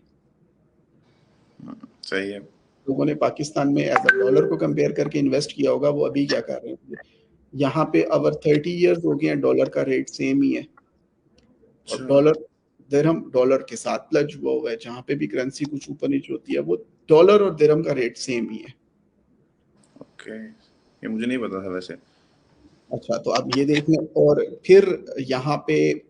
सही है। लोगों ने पाकिस्तान में एज अ डॉलर को कंपेयर करके इन्वेस्ट किया होगा, वो अभी क्या कर रहे हैं। यहाँ पे अवर 30 इयर्स हो गए हैं, डॉलर का रेट सेम ही है, और अच्छा। डॉलर दिरहम डॉलर के साथ प्लज हुआ है, जहाँ पे भी करेंसी कुछ ऊपर नीचे होती है, वो डॉलर और दिरहम का रेट सेम ही है। ओके, ये मुझे नहीं पता था वैसे। अच्छा, तो आप ये देख लें। और फिर यहाँ पे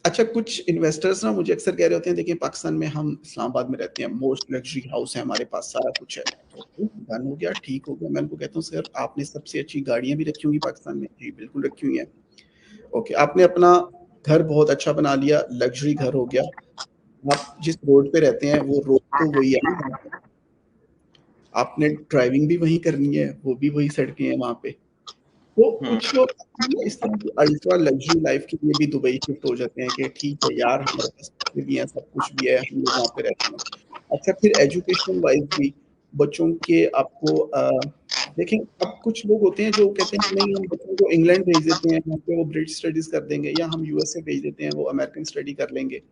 अच्छा, कुछ इन्वेस्टर्स ना मुझे अक्सर कह रहे होते हैं, देखिए, पाकिस्तान में हम इस्लामाबाद में रहते हैं, मोस्ट लग्जरी हाउस है हमारे पास, सारा कुछ है। डन हो गया, ठीक हो गया। मैं उनको कहता हूँ, सर, आपने सबसे अच्छी गाड़ियां भी रखी होंगी पाकिस्तान में? जी बिल्कुल रखी हुई है। ओके, आपने अपना घर बहुत अच्छा बना लिया, लग्जरी घर हो गया, आप जिस रोड पे रहते हैं वो रोड तो वही है ना वहाँ पे, आपने ड्राइविंग भी वहीं करनी है, वो भी वही सड़कें हैं वहाँ पे। तो कुछ लोग इस तरह की अल्ट्रा लग्जरी लाइफ के लिए भी दुबई शिफ्ट हो जाते हैं कि ठीक है यार, हमारे पास पैसे भी हैं, सब कुछ भी है, हम लोग वहाँ पे रहते हैं। अच्छा, फिर एजुकेशन वाइज भी बच्चों के आपको देखें, अब कुछ लोग होते हैं जो कहते हैं नहीं, हम बच्चों को इंग्लैंड भेज देते हैं, वहाँ पे वो ब्रिटिश स्टडीज कर देंगे, या हम यूएसए भेज देते हैं, वो अमेरिकन स्टडी कर लेंगे।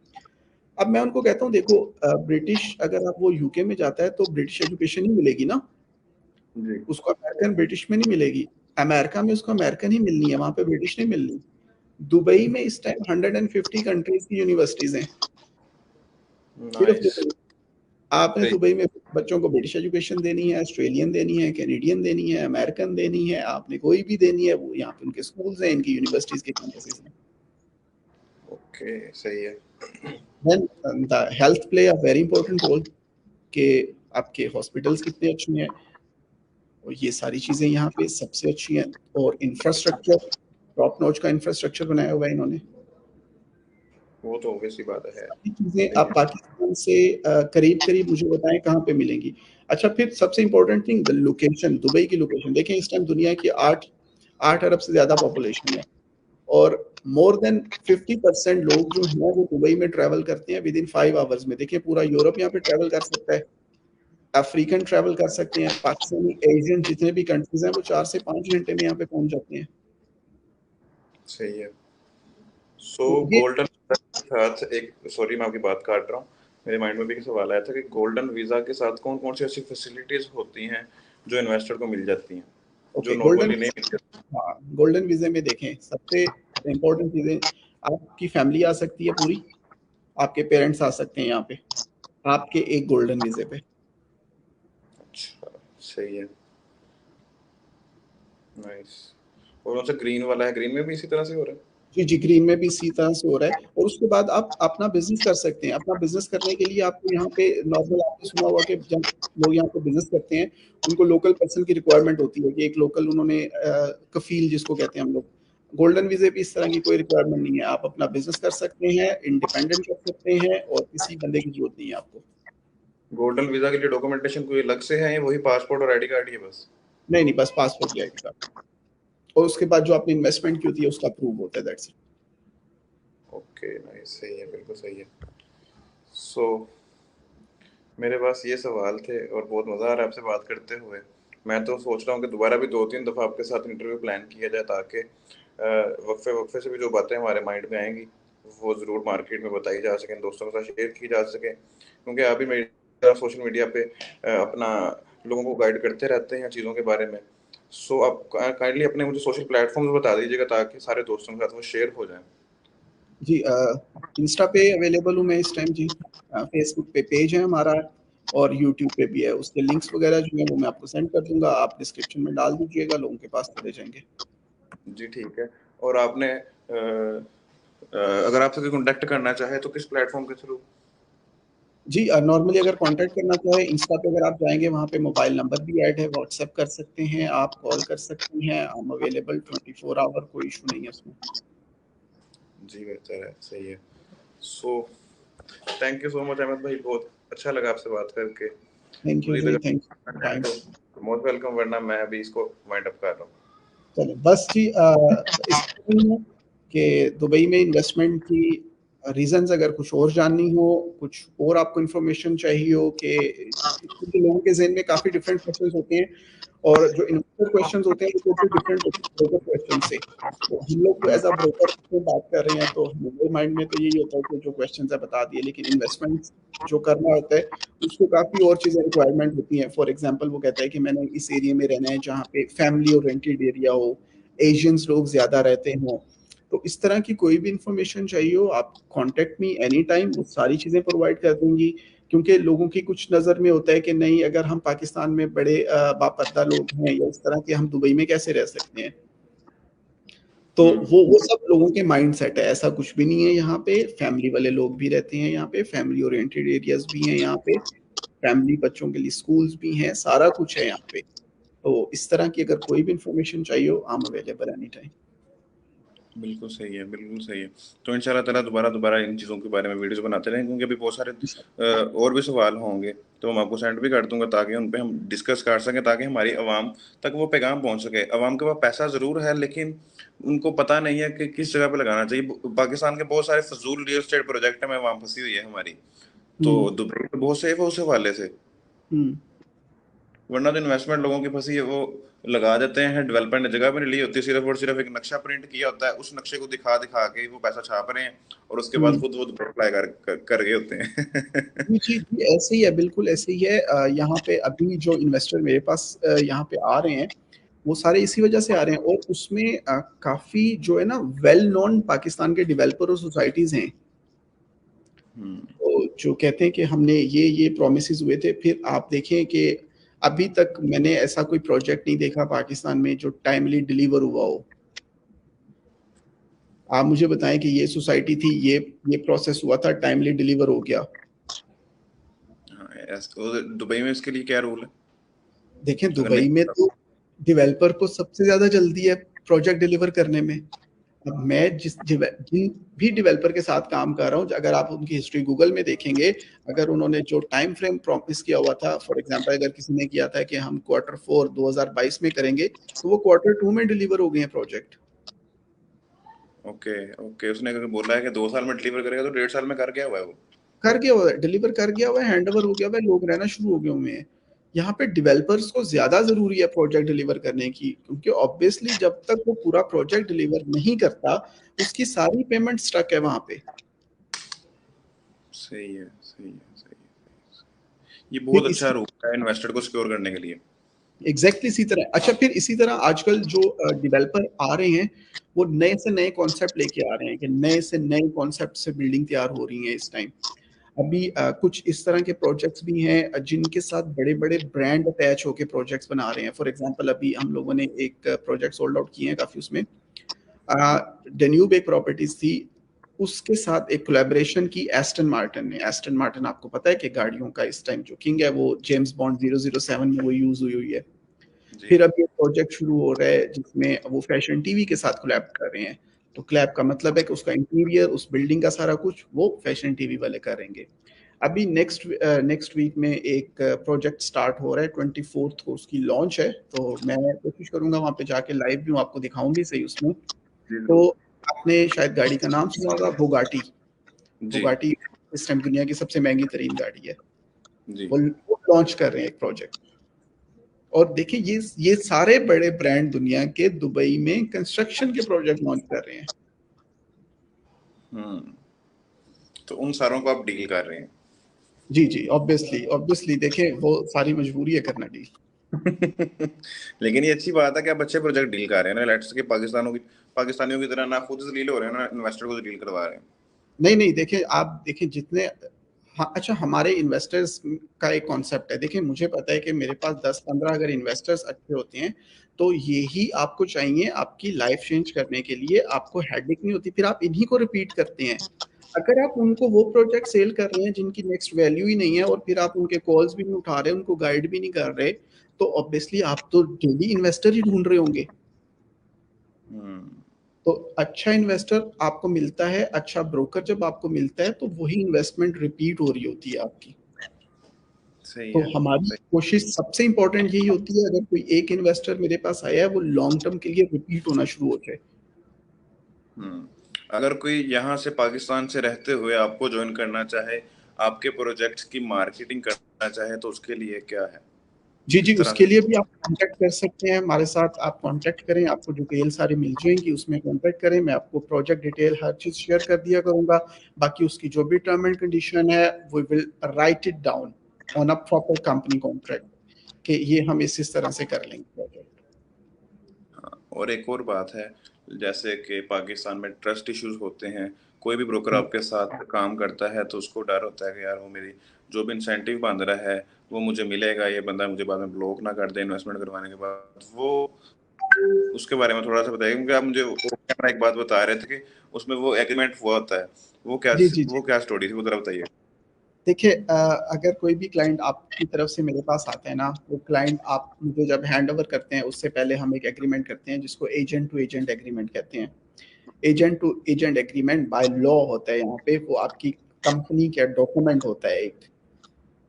अब मैं उनको कहता हूँ, देखो, ब्रिटिश अगर आप वो यूके में जाता है तो ब्रिटिश एजुकेशन ही मिलेगी ना, जी। उसको अमेरिकन ब्रिटिश में नहीं मिलेगी। अमेरिका में उसको अमेरिकन ही मिलनी है, वहां पे ब्रिटिश नहीं मिलनी। दुबई में इस टाइम 150 कंट्रीज की यूनिवर्सिटीज हैं, सिर्फ नाइस। दुबई। आपने सही। दुबई में बच्चों को ब्रिटिश एजुकेशन देनी है, ऑस्ट्रेलियन देनी है, कैनेडियन देनी है, अमेरिकन देनी है, आपने कोई भी देनी है, वो यहाँ पे उनके स्कूल्स हैं, इनकी यूनिवर्सिटीज के कैंपसेस हैं। ओके, सही है। Then the health play a very important role, कि आपके हॉस्पिटल्स कितने अच्छे हैं, और ये सारी चीजें यहाँ पे सबसे अच्छी हैं। और इंफ्रास्ट्रक्चर, टॉप नॉच का इंफ्रास्ट्रक्चर बनाया हुआ है इन्होंने। वो तो ऑब्वियस सी बात है। सारी चीज़ें आप लेकिन पाकिस्तान से करीब-करीब मुझे बताएँ कहाँ पे मिलेंगी? अच्छा, फिर सबसे important thing the location, Dubai की लोकेशन। देखें इस टाइम दुनिया की 8 अरब से ज़्यादा पॉपुलेशन है और मोर देन 50% लोग जो हैं वो दुबई में ट्रैवल करते हैं विदिन 5 आवर्स में। देखिए पूरा यूरोप यहाँ पे ट्रैवल कर सकता है, अफ्रीकन ट्रैवल कर सकते हैं, पाकिस्तानी, एशियन जितने भी कंट्रीज़ हैं वो 4 से 5 घंटे में यहाँ पे पहुँच जाते हैं। सही है। सो तो ये गोल्डन के साथ एक, सॉरी मैं आपकी बात काट रहा हूँ, मेरे माइंड में भी एक सवाल आया था कि गोल्डन वीज़ा के साथ कौन कौन सी ऐसी फैसिलिटीज़ होती हैं जो इन्वेस्टर को मिल जाती हैं, जो ओके गोल्डन नॉर्मली नहीं मिलती? हाँ, गोल्डन वीज़े में देखें सबसे इम्पोर्टेंट चीज़ें आपकी फैमिली आ सकती है पूरी, आपके पेरेंट्स आ सकते हैं यहाँ पे, आपके एक गोल्डन वीज़े पे। अच्छा, सही है, नाइस। और कौन सा ग्रीन वाला है, ग्रीन में भी इसी तरह से हो रहा है? जी, जी, ग्रीन में भी इसी तरह से हो रहा है और उसके बाद आप अपना बिज़नेस कर सकते हैं। अपना बिज़नेस करने के लिए आपको यहाँ पे नॉर्मल आपने सुना होगा कि जब लोग यहाँ पे बिज़नेस करते हैं, उनको लोकल पर्सन की रिक्वायरमेंट होती है कि एक लोकल उन्होंने कफ़ील जिसको कहते हैं हम लोग। गोल्डन वीज़े पे इस तरह की कोई रिक्वायरमेंट नहीं है। आप अपना बिज़नेस कर सकते हैं, इंडिपेंडेंट कर सकते हैं और किसी बंदे की ज़रूरत नहीं है आपको। गोल्डन वीज़ा के लिए डॉक्यूमेंटेशन कोई अलग से है या वही पासपोर्ट और आईडी कार्ड ही है बस? नहीं, नहीं, बस पासपोर्ट या आईडी कार्ड और उसके बाद जो आपने इन्वेस्टमेंट की होती है उसका प्रूफ होता है, दैट्स इट। ओके, नाइस, सही है, बिल्कुल सही है। सो मेरे पास ये सवाल थे और बहुत मज़ा आ रहा है आपसे बात करते हुए। मैं तो सोच रहा हूँ कि दोबारा भी 2-3 दफ़ा आपके साथ इंटरव्यू प्लान किया जाए, ताकि वक्फे वक्फे से भी जो बातें हमारे माइंड में आएंगी वो ज़रूर मार्केट में बताई जा सकें, दोस्तों के साथ शेयर की जा सके, क्योंकि अभी मेरी सोशल मीडिया पे अपना लोगों को गाइड करते रहते हैं चीज़ों के बारे में। सो आप काइंडली अपने मुझे सोशल प्लेटफॉर्म्स बता दीजिएगा ताकि सारे दोस्तों के साथ वो शेयर हो जाए। जी इंस्टा पे अवेलेबल हूँ मैं इस टाइम जी। फेसबुक पे पेज है हमारा और यूट्यूब पे भी है। उसके लिंक्स वगैरह जो है वो मैं आपको सेंड कर दूँगा, आप डिस्क्रिप्शन में डाल दीजिएगा, लोगों के पास चले जाएँगे। जी ठीक है। और आपने अगर आपसे कोई कॉन्टैक्ट करना चाहे तो किस प्लेटफॉर्म के थ्रू? जी नॉर्मली अगर कॉन्टैक्ट करना चाहें इंस्टा पे अगर आप जाएँगे वहाँ पे मोबाइल नंबर भी ऐड है, व्हाट्सएप कर सकते हैं, आप कॉल कर सकते हैं, आई एम अवेलेबल 24 आवर कोई इश्यू नहीं है उसमें। जी बेहतर है, सही है। So thank you so much Ahmad भाई, बहुत अच्छा लगा आपसे बात करके। थैंक यू मज़ीद जी, अगर थैंक यू करना है टाइम। तो मोस्ट वेलकम, वरना मैं अभी इसको वाइंड अप कर रहा हूँ। चलें बस जी इसका नहीं है कि दुबई में इन्वेस्टमेंट की रीज़न्स अगर कुछ और जाननी हो, कुछ और आपको इन्फॉर्मेशन चाहिए हो कि क्योंकि लोगों के ज़हन में काफ़ी डिफरेंट क्वेश्चंस होते हैं और जो इन्वेस्टर क्वेश्चंस होते हैं वो टोटली डिफरेंट होते हैं ब्रोकर क्वेश्चन से। तो हम लोग तो एज़ अ ब्रोकर से बात कर रहे हैं तो हमारे माइंड में तो यही होता है कि जो क्वेश्चंस है बता दिए, लेकिन इन्वेस्टमेंट्स जो करना होता है उसको काफ़ी और चीज़ें रिक्वायरमेंट होती हैं। फॉर एग्ज़ाम्पल वो कहता है कि मैंने इस एरिया में रहना है जहाँ पे फैमिली ओरिएंटेड एरिया हो, एशियंस लोग ज़्यादा रहते हों। तो इस तरह की कोई भी इन्फॉर्मेशन चाहिए हो आप कॉन्टैक्ट मी एनी टाइम, वो सारी चीज़ें प्रोवाइड कर दूँगी। क्योंकि लोगों की कुछ नज़र में होता है कि नहीं अगर हम पाकिस्तान में बड़े बापर्दा लोग हैं या इस तरह के हम दुबई में कैसे रह सकते हैं? तो हुँ, वो सब लोगों के माइंडसेट है, ऐसा कुछ भी नहीं है यहाँ पे, फैमिली वाले लोग भी रहते हैं यहाँ पे, फैमिली ओरिएंटेड एरियाज़ भी हैं यहाँ पे, फैमिली बच्चों के लिए स्कूल्स भी हैं, सारा कुछ है यहाँ पे। तो इस तरह की अगर कोई भी इन्फॉर्मेशन चाहिए हो, आई एम अवेलेबल एनी टाइम। बिल्कुल सही है, बिल्कुल सही है। तो इंशाल्लाह ताला दोबारा-दोबारा इन चीज़ों के बारे में वीडियोज़ बनाते रहेंगे, क्योंकि अभी बहुत सारे और भी सवाल होंगे, तो मैं आपको सेंड भी कर दूँगा ताकि उन पे हम डिस्कस कर सकें, ताकि हमारी आवाम तक वो पैगाम पहुँच सके। आवाम के पास पैसा ज़रूर है, लेकिन उनको पता नहीं है कि किस जगह पे लगाना चाहिए। पाकिस्तान के बहुत सारे फ़िज़ूल रियल एस्टेट प्रोजेक्ट में आवाम फँसी हुई है हमारी। तो हुँ, दुबई तो बहुत सेफ है उस हवाले से। हुँ। वरना तो इन्वेस्टमेंट लोगों की फंसी है, वो लगा देते हैं, डेवलपमेंट ने जगह भी नहीं ली होती, सिर्फ और सिर्फ एक नक्शा प्रिंट किया होता है, उस नक्शे को दिखा दिखा के वो पैसा छाप रहे हैं और उसके बाद हुँ। खुद वो अप्लाई कर गए होते हैं। जी, जी, जी, ऐसे ही है, बिल्कुल ऐसे ही है। यहाँ पे अभी जो इन्वेस्टर मेरे पास यहाँ पे आ रहे हैं, वो सारे इसी वजह से आ रहे हैं और उसमें काफ़ी जो है ना वेल नोन पाकिस्तान के डेवलपर और सोसाइटीज़ हैं। हम्म, तो जो कहते हैं कि हमने ये प्रॉमिसेस हुए थे, फिर आप देखें कि अभी तक मैंने ऐसा कोई प्रोजेक्ट नहीं देखा पाकिस्तान में जो टाइमली डिलीवर हुआ हो। आप मुझे बताएँ कि ये सोसाइटी थी, ये प्रोसेस हुआ था, टाइमली डिलीवर हो गया। हाँ, तो दुबई में इसके लिए क्या रूल है? देखें अगर दुबई में नहीं, तो डेवलपर को सबसे ज़्यादा जल्दी है प्रोजेक्ट डिलीवर करने में। अब मैं जिन भी डेवलपर के साथ काम कर रहा हूँ, अगर आप उनकी हिस्ट्री गूगल में देखेंगे, अगर उन्होंने जो टाइम फ्रेम प्रॉमिस किया हुआ था, फॉर एग्जांपल अगर किसी ने किया था कि हम Q4 2022 में करेंगे, तो वो Q2 में डिलीवर हो गए हैं प्रोजेक्ट। ओके ओके, उसने अगर बोला है कि 2 साल में डिलीवर करेगा तो 1.5 साल में कर गया हुआ है वो। कर गया हुआ है, डिलीवर कर गया हुआ है, हैंडओवर हो गया हुआ है, लोग रहना शुरू हो गए हुए हैं। यहाँ पे डेवलपर्स को ज्यादा जरूरी है प्रोजेक्ट डिलीवर करने की, क्योंकि ऑब्वियसली जब तक वो पूरा प्रोजेक्ट डिलीवर नहीं करता, उसकी सारी पेमेंट स्टक है वहां पे। सही है सही है सही है। ये फिर बहुत इस अच्छा रूट है इन्वेस्टर को सिक्योर करने के लिए। एग्जैक्टली इसी तरह, अच्छा फिर इसी तरह आजकल जो डेवलपर आ रहे हैं, वो नए से नए कॉन्सेप्ट लेके आ रहे हैं कि नए से नए कॉन्सेप्ट से बिल्डिंग तैयार हो रही है इस टाइम। अभी कुछ इस तरह के प्रोजेक्ट्स भी हैं जिनके साथ बड़े बड़े ब्रांड अटैच होके प्रोजेक्ट्स बना रहे हैं। फॉर एग्जांपल अभी हम लोगों ने एक प्रोजेक्ट सोल्ड आउट किए हैं काफी, उसमें डेन्यूब एक प्रॉपर्टीज थी, उसके साथ एक कोलैबोरेशन की एस्टन मार्टिन ने। एस्टन मार्टिन आपको पता है कि गाड़ियों का इस टाइम जो किंग है, वो जेम्स बॉन्ड 007 में वो यूज हुई हुई है। जी। फिर अब ये प्रोजेक्ट शुरू हो रहा है जिसमें वो फैशन टीवी के साथ कोलैब कर रहे हैं। तो कोलैब का मतलब है कि उसका इंटीरियर, उस बिल्डिंग का सारा कुछ वो फैशन टीवी वाले करेंगे। अभी नेक्स्ट वीक में एक प्रोजेक्ट स्टार्ट हो रहा है, 24th को उसकी लॉन्च है। तो मैं कोशिश करूंगा वहां पे जाके लाइव भी आपको दिखाऊं भी सही उसमें। जी तो जरूर। आपने शायद गाड़ी का नाम सुना होगा, बुगाटी। जी बुगाटी इस टाइम दुनिया की सबसे महंगी तरीन गाड़ी है। जी। वो लॉन्च कर रहे हैं एक प्रोजेक्ट। और देखिए ये सारे बड़े ब्रांड दुनिया के दुबई में कंस्ट्रक्शन के प्रोजेक्ट लॉन्च कर रहे हैं। हम्म। तो उन सारों को आप डील कर रहे हैं। जी जी, ऑब्वियसली ऑब्वियसली, देखें वो सारी मजबूरी है करना डील। लेकिन ये अच्छी बात है कि आप अच्छे प्रोजेक्ट डील कर रहे हैं ना, लेट्स के पाकिस्तानियों की तरह ना खुद जलील हो रहे हैं ना इन्वेस्टर को डील करवा रहे हैं। नहीं नहीं, देखिए आप देखिए जितने, हाँ अच्छा, हमारे इन्वेस्टर्स का एक कॉन्सेप्ट है। देखिए मुझे पता है कि मेरे पास 10-15 अगर इन्वेस्टर्स अच्छे होते हैं, तो यही आपको चाहिए आपकी लाइफ चेंज करने के लिए। आपको हेडेक नहीं होती, फिर आप इन्हीं को रिपीट करते हैं। अगर आप उनको वो प्रोजेक्ट सेल कर रहे हैं जिनकी नेक्स्ट वैल्यू ही नहीं है, और फिर आप उनके कॉल्स भी नहीं उठा रहे, उनको गाइड भी नहीं कर रहे, तो ऑब्वियसली आप तो डेली इन्वेस्टर ही ढूंढ रहे होंगे। हम्म। तो अच्छा इन्वेस्टर आपको मिलता है, अच्छा ब्रोकर जब आपको मिलता है, तो वही इन्वेस्टमेंट रिपीट हो रही होती है आपकी। सही तो है हमारी सही। कोशिश सबसे इंपॉर्टेंट यही होती है, अगर कोई एक इन्वेस्टर मेरे पास आया है, वो लॉन्ग टर्म के लिए रिपीट होना शुरू हो जाए। हम्म। अगर कोई यहाँ से पाकिस्तान से रहते हुए आपको ज्वाइन करना चाहे, आपके प्रोजेक्ट्स की मार्केटिंग करना चाहे, तो उसके लिए क्या है, जी जी, किस तरह उसके से? लिए भी आप कांटेक्ट कर सकते हैं हमारे साथ। आप कांटेक्ट करें, आपको डिटेल सारी मिल जाएंगी, उसमें कांटेक्ट करें। मैं आपको प्रोजेक्ट डिटेल हर चीज शेयर कर दिया करूंगा। बाकी उसकी जो भी टर्म एंड कंडीशन है, we will write it down on a proper company contract, कि ये हम इस तरह से कर लेंगे प्रोजेक्ट। हाँ, और एक और बात है, जैसे कि पाकिस्तान में ट्रस्ट इश्यूज होते हैं। कोई भी ब्रोकर आपके साथ काम करता है तो उसको डर होता है कि यार वो मेरी जो भी इंसेंटिव बांध रहा है वो मुझे मिलेगा, ये बंदा मुझे बाद में ब्लॉक ना कर दे इन्वेस्टमेंट करवाने के बाद। वो उसके बारे में थोड़ा सा बताइए, क्योंकि आप मुझे कैमरा एक बात बता रहे थे कि उसमें वो एग्रीमेंट हुआ होता है। जी जी जी, वो क्या स्टोरी थी, वो जरा बताइए। देखिए अगर कोई भी क्लाइंट आपकी तरफ से मेरे पास आता है ना, वो क्लाइंट आप मुझे जब हैंड ओवर करते हैं, उससे पहले हम एक एग्रीमेंट करते हैं जिसको एजेंट टू एजेंट एग्रीमेंट कहते हैं। Agent to agent agreement by law होता है यहाँ पे। वो आपकी कंपनी का डॉक्यूमेंट होता है एक,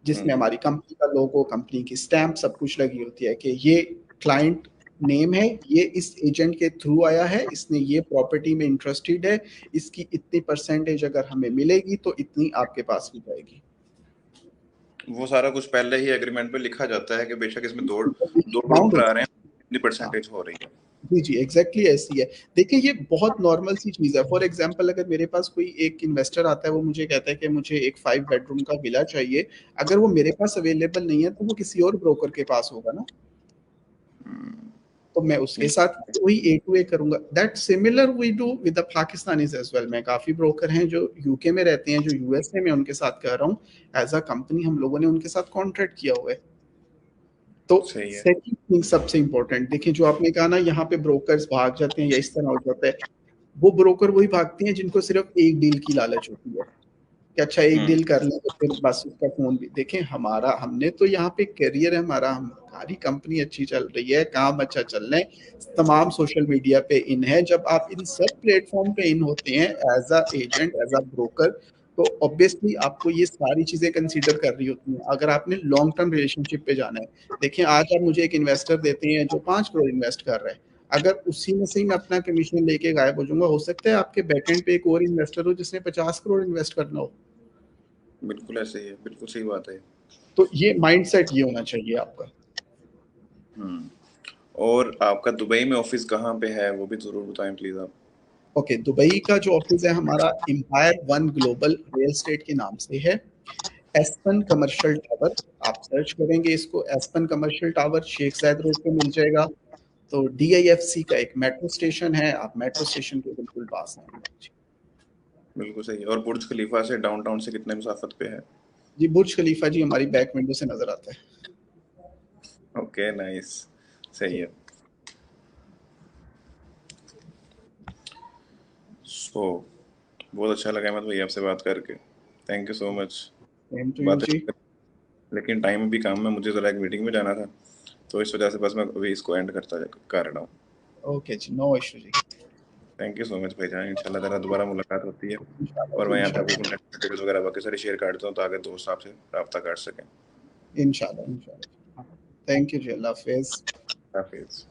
जिसमें हम्म। हमारी कंपनी का लोगो, कंपनी की स्टैंप, सब कुछ लगी होती है कि ये क्लाइंट नेम है, ये इस एजेंट के थ्रू आया है, इसने ये प्रॉपर्टी में इंटरेस्टेड है, इसकी इतनी परसेंटेज अगर हमें मिलेगी तो इतनी आपके पास भी जाएगी। वो सारा कुछ पहले ही एग्रीमेंट में लिखा जाता है कि बेशक इसमें दो दो बाउंड ब्रोकर आ होता रहे हैं, इतनी है। हाँ परसेंटेज हो रही है। जी जी, एग्जैक्टली ऐसी है। देखिए ये बहुत नॉर्मल सी चीज है। फॉर एग्जांपल अगर मेरे पास कोई एक इन्वेस्टर आता है, वो मुझे कहता है कि मुझे एक 5 बेडरूम का विला चाहिए, अगर वो मेरे पास अवेलेबल नहीं है, तो वो किसी और ब्रोकर के पास होगा ना। तो मैं उसके ये साथ वही ए टू ए करूंगा। That similar we do with the Pakistanis as well. मैं काफी ब्रोकर हैं जो यूके में रहते हैं, जो यूएसए में, उनके साथ कर रहा हूँ। एज अ कंपनी हम लोगों ने उनके साथ कॉन्ट्रैक्ट किया हुआ है। तो सही है। सेकंड थिंग सबसे इंपॉर्टेंट, देखिए जो आपने कहा ना यहाँ पे ब्रोकर्स भाग जाते हैं या इस तरह हो जाता है, वो ब्रोकर वही भागते हैं जिनको सिर्फ एक डील की लालच होती है, कि अच्छा एक डील कर लें तो फिर बस उसका फ़ोन भी देखें। हमारा हमने तो यहाँ पे करियर है हमारा, हमारी कंपनी अच्छी चल रही है, काम अच्छा चल रहा है, तमाम सोशल मीडिया पे इन है। जब आप इन सब प्लेटफ़ॉर्म पे इन होते हैं as a agent, as a broker, तो ऑब्वियसली आपको ये सारी चीज़ें कंसीडर करनी होती हैं, अगर आपने लॉन्ग टर्म रिलेशनशिप पे जाना है। देखिए आज आप मुझे एक इन्वेस्टर देते हैं जो 5 करोड़ इन्वेस्ट कर रहा है, अगर उसी में से ही मैं अपना कमीशन लेके गायब हो जाऊँगा, हो सकता है आपके बैकएंड पे एक और इन्वेस्टर हो जिसने 50 करोड़ इन्वेस्ट करना हो। बिल्कुल ऐसे ही है, बिल्कुल सही बात है। तो ये माइंडसेट ये होना चाहिए आपका। और आपका दुबई में ऑफिस कहाँ पे है, वो भी ज़रूर बताएं प्लीज़ आप। ओके, दुबई का जो ऑफिस है हमारा empire one global real estate के नाम से है। एस्पन कमर्शियल टावर, आप सर्च करेंगे इसको, एस्पन कमर्शियल टावर शेख जायद रोड पे मिल जाएगा। तो डीआईएफसी का एक मेट्रो स्टेशन है, आप मेट्रो स्टेशन के बिल्कुल पास हैं। बिल्कुल सही है। और बुर्ज खलीफा से डाउनटाउन से कितने मुसाफत पे है? जी बुर्ज खलीफा जी हमारी बैक विंडो से नजर आता है। ओके, नाइस, सही जी है। सो बहुत अच्छा लगा अहमद भाई आपसे बात करके, thank you so much. Same to you बातें, जी। लेकिन टाइम अभी काम में, मुझे ज़रा एक मीटिंग में जाना था, तो इस वजह से बस मैं अभी इसको एंड कर रहा हूँ। ओके जी, नो इशू जी। थैंक यू सो मच भाईजान, इंशाल्लाह ज़रा दोबारा मुलाकात होती है। इंशाल्लाह और जी, मैं यहाँ पे आपको इंशाल्लाह। कॉन्टैक्ट डिटेल्स वगैरह बाकी सारे शेयर करता हूँ ताकि दोस्त आपसे रब्ता कर सकें। इंशाल्लाह, इंशाल्लाह। थैंक यू जी, अल्लाह हाफ़िज़। हाफिज़।